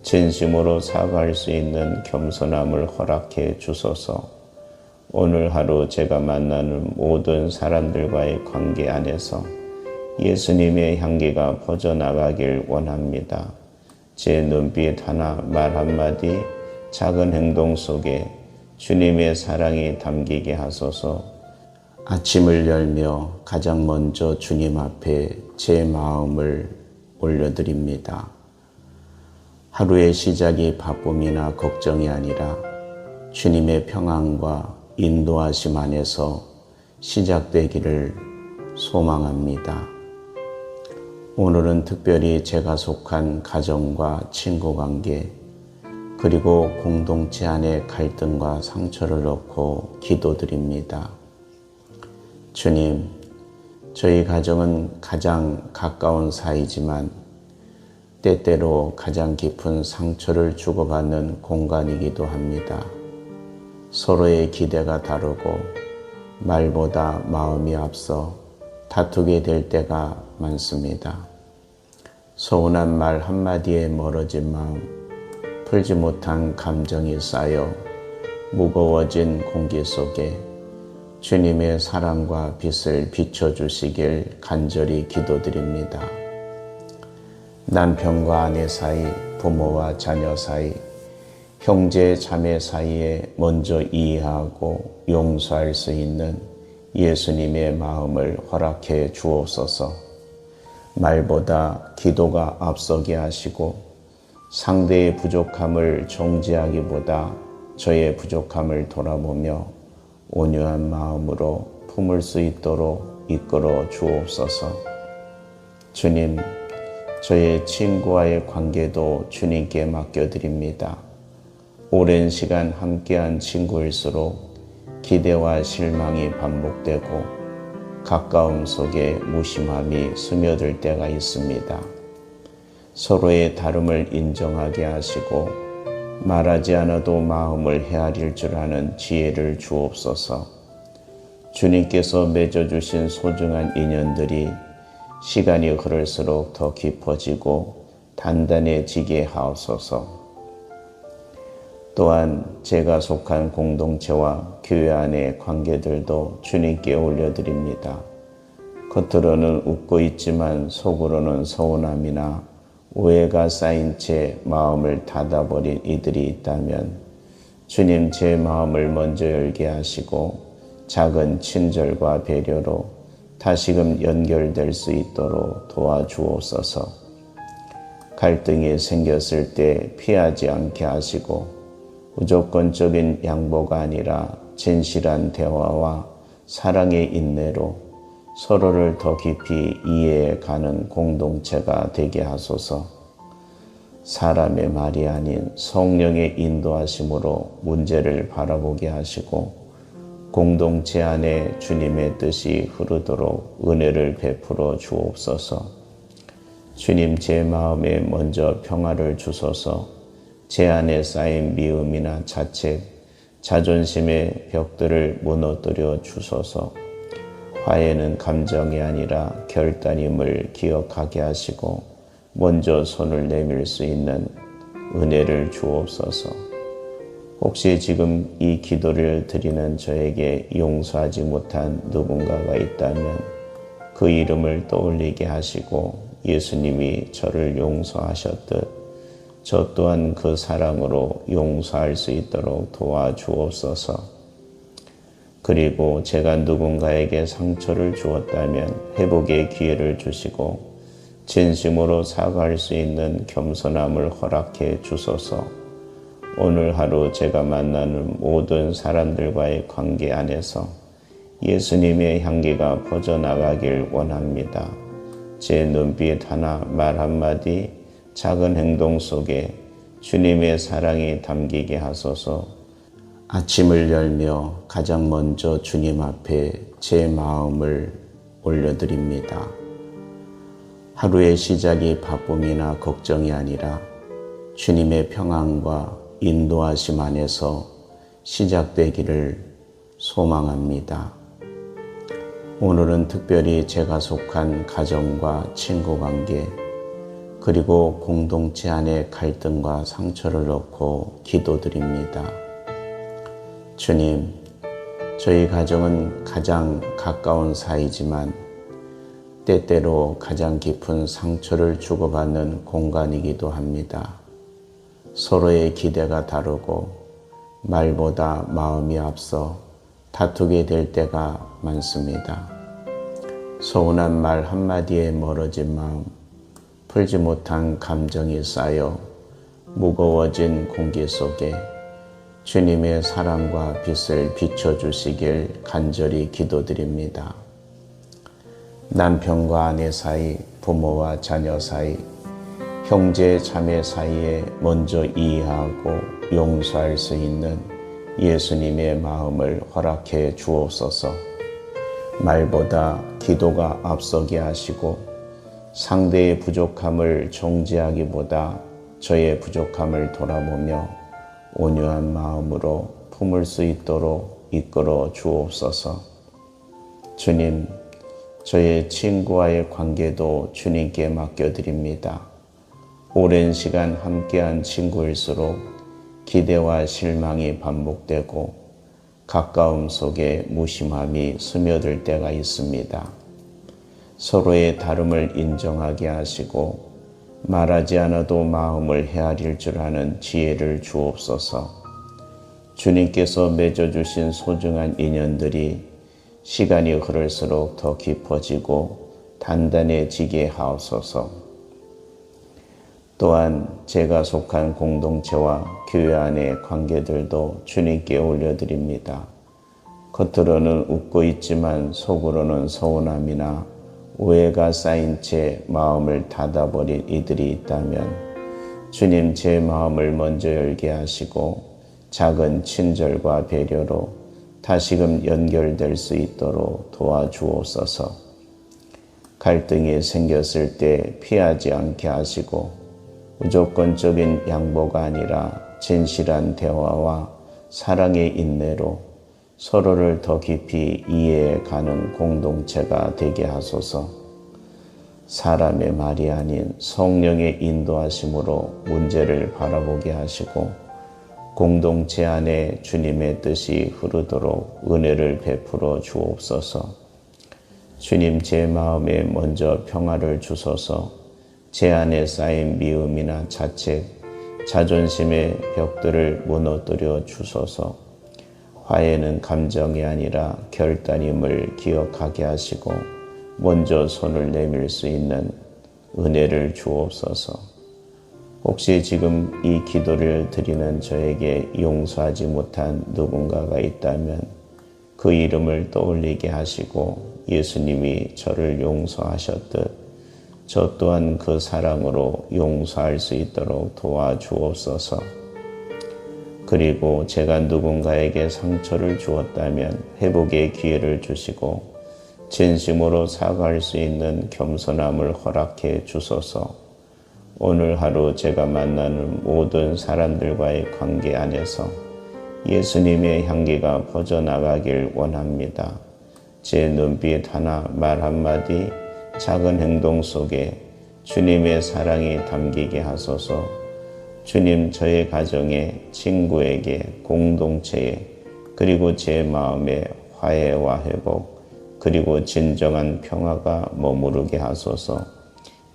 진심으로 사과할 수 있는 겸손함을 허락해 주소서. 오늘 하루 제가 만나는 모든 사람들과의 관계 안에서 예수님의 향기가 퍼져나가길 원합니다. 제 눈빛 하나, 말 한마디, 작은 행동 속에 주님의 사랑이 담기게 하소서. 아침을 열며 가장 먼저 주님 앞에 제 마음을 올려드립니다. 하루의 시작이 바쁨이나 걱정이 아니라 주님의 평안과 인도하심 안에서 시작되기를 소망합니다. 오늘은 특별히 제가 속한 가정과 친구관계 그리고 공동체 안의 갈등과 상처를 놓고 기도드립니다. 주님, 저희 가정은 가장 가까운 사이지만 때때로 가장 깊은 상처를 주고받는 공간이기도 합니다. 서로의 기대가 다르고 말보다 마음이 앞서 다투게 될 때가 많습니다. 서운한 말 한마디에 멀어진 마음, 풀지 못한 감정이 쌓여 무거워진 공기 속에 주님의 사랑과 빛을 비춰주시길 간절히 기도드립니다. 남편과 아내 사이, 부모와 자녀 사이, 형제 자매 사이에 먼저 이해하고 용서할 수 있는 예수님의 마음을 허락해 주옵소서. 말보다 기도가 앞서게 하시고 상대의 부족함을 정죄하기보다 저의 부족함을 돌아보며 온유한 마음으로 품을 수 있도록 이끌어 주옵소서. 주님, 저의 친구와의 관계도 주님께 맡겨드립니다. 오랜 시간 함께한 친구일수록 기대와 실망이 반복되고 가까움 속에 무심함이 스며들 때가 있습니다. 서로의 다름을 인정하게 하시고 말하지 않아도 마음을 헤아릴 줄 아는 지혜를 주옵소서. 주님께서 맺어주신 소중한 인연들이 시간이 흐를수록 더 깊어지고 단단해지게 하옵소서. 또한 제가 속한 공동체와 교회 안의 관계들도 주님께 올려드립니다. 겉으로는 웃고 있지만 속으로는 서운함이나 오해가 쌓인 채 마음을 닫아버린 이들이 있다면 주님, 제 마음을 먼저 열게 하시고 작은 친절과 배려로 다시금 연결될 수 있도록 도와주옵소서. 갈등이 생겼을 때 피하지 않게 하시고 무조건적인 양보가 아니라 진실한 대화와 사랑의 인내로 서로를 더 깊이 이해해가는 공동체가 되게 하소서. 사람의 말이 아닌 성령의 인도하심으로 문제를 바라보게 하시고 공동체 안에 주님의 뜻이 흐르도록 은혜를 베풀어 주옵소서. 주님, 제 마음에 먼저 평화를 주소서. 제 안에 쌓인 미움이나 자책, 자존심의 벽들을 무너뜨려 주소서. 화해는 감정이 아니라 결단임을 기억하게 하시고 먼저 손을 내밀 수 있는 은혜를 주옵소서. 혹시 지금 이 기도를 드리는 저에게 용서하지 못한 누군가가 있다면 그 이름을 떠올리게 하시고 예수님이 저를 용서하셨듯 저 또한 그 사랑으로 용서할 수 있도록 도와주옵소서. 그리고 제가 누군가에게 상처를 주었다면 회복의 기회를 주시고 진심으로 사과할 수 있는 겸손함을 허락해 주소서. 오늘 하루 제가 만나는 모든 사람들과의 관계 안에서 예수님의 향기가 퍼져나가길 원합니다. 제 눈빛 하나, 말 한마디, 작은 행동 속에 주님의 사랑이 담기게 하소서. 아침을 열며 가장 먼저 주님 앞에 제 마음을 올려드립니다. 하루의 시작이 바쁨이나 걱정이 아니라 주님의 평안과 인도하심 안에서 시작되기를 소망합니다. 오늘은 특별히 제가 속한 가정과 친구관계 그리고 공동체 안의 갈등과 상처를 놓고 기도드립니다. 주님, 저희 가정은 가장 가까운 사이지만 때때로 가장 깊은 상처를 주고받는 공간이기도 합니다. 서로의 기대가 다르고 말보다 마음이 앞서 다투게 될 때가 많습니다. 서운한 말 한마디에 멀어진 마음, 풀지 못한 감정이 쌓여 무거워진 공기 속에 주님의 사랑과 빛을 비춰주시길 간절히 기도드립니다. 남편과 아내 사이, 부모와 자녀 사이, 형제 자매 사이에 먼저 이해하고 용서할 수 있는 예수님의 마음을 허락해 주옵소서. 말보다 기도가 앞서게 하시고 상대의 부족함을 정죄하기보다 저의 부족함을 돌아보며 온유한 마음으로 품을 수 있도록 이끌어 주옵소서. 주님, 저의 친구와의 관계도 주님께 맡겨드립니다. 오랜 시간 함께한 친구일수록 기대와 실망이 반복되고 가까움 속에 무심함이 스며들 때가 있습니다. 서로의 다름을 인정하게 하시고 말하지 않아도 마음을 헤아릴 줄 아는 지혜를 주옵소서. 주님께서 맺어주신 소중한 인연들이 시간이 흐를수록 더 깊어지고 단단해지게 하옵소서. 또한 제가 속한 공동체와 교회 안의 관계들도 주님께 올려드립니다. 겉으로는 웃고 있지만 속으로는 서운함이나 오해가 쌓인 채 마음을 닫아버린 이들이 있다면 주님, 제 마음을 먼저 열게 하시고 작은 친절과 배려로 다시금 연결될 수 있도록 도와주옵소서. 갈등이 생겼을 때 피하지 않게 하시고 무조건적인 양보가 아니라 진실한 대화와 사랑의 인내로 서로를 더 깊이 이해해가는 공동체가 되게 하소서. 사람의 말이 아닌 성령의 인도하심으로 문제를 바라보게 하시고 공동체 안에 주님의 뜻이 흐르도록 은혜를 베풀어 주옵소서. 주님, 제 마음에 먼저 평화를 주소서. 제 안에 쌓인 미움이나 자책, 자존심의 벽들을 무너뜨려 주소서. 화해는 감정이 아니라 결단임을 기억하게 하시고 먼저 손을 내밀 수 있는 은혜를 주옵소서. 혹시 지금 이 기도를 드리는 저에게 용서하지 못한 누군가가 있다면 그 이름을 떠올리게 하시고 예수님이 저를 용서하셨듯 저 또한 그 사랑으로 용서할 수 있도록 도와주옵소서. 그리고 제가 누군가에게 상처를 주었다면 회복의 기회를 주시고 진심으로 사과할 수 있는 겸손함을 허락해 주소서. 오늘 하루 제가 만나는 모든 사람들과의 관계 안에서 예수님의 향기가 퍼져나가길 원합니다. 제 눈빛 하나, 말 한마디, 작은 행동 속에 주님의 사랑이 담기게 하소서. 주님, 저의 가정에, 친구에게, 공동체에, 그리고 제 마음에 화해와 회복, 그리고 진정한 평화가 머무르게 하소서.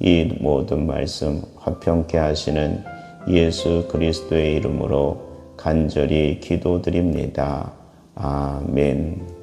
이 모든 말씀 화평케 하시는 예수 그리스도의 이름으로 간절히 기도드립니다. 아멘.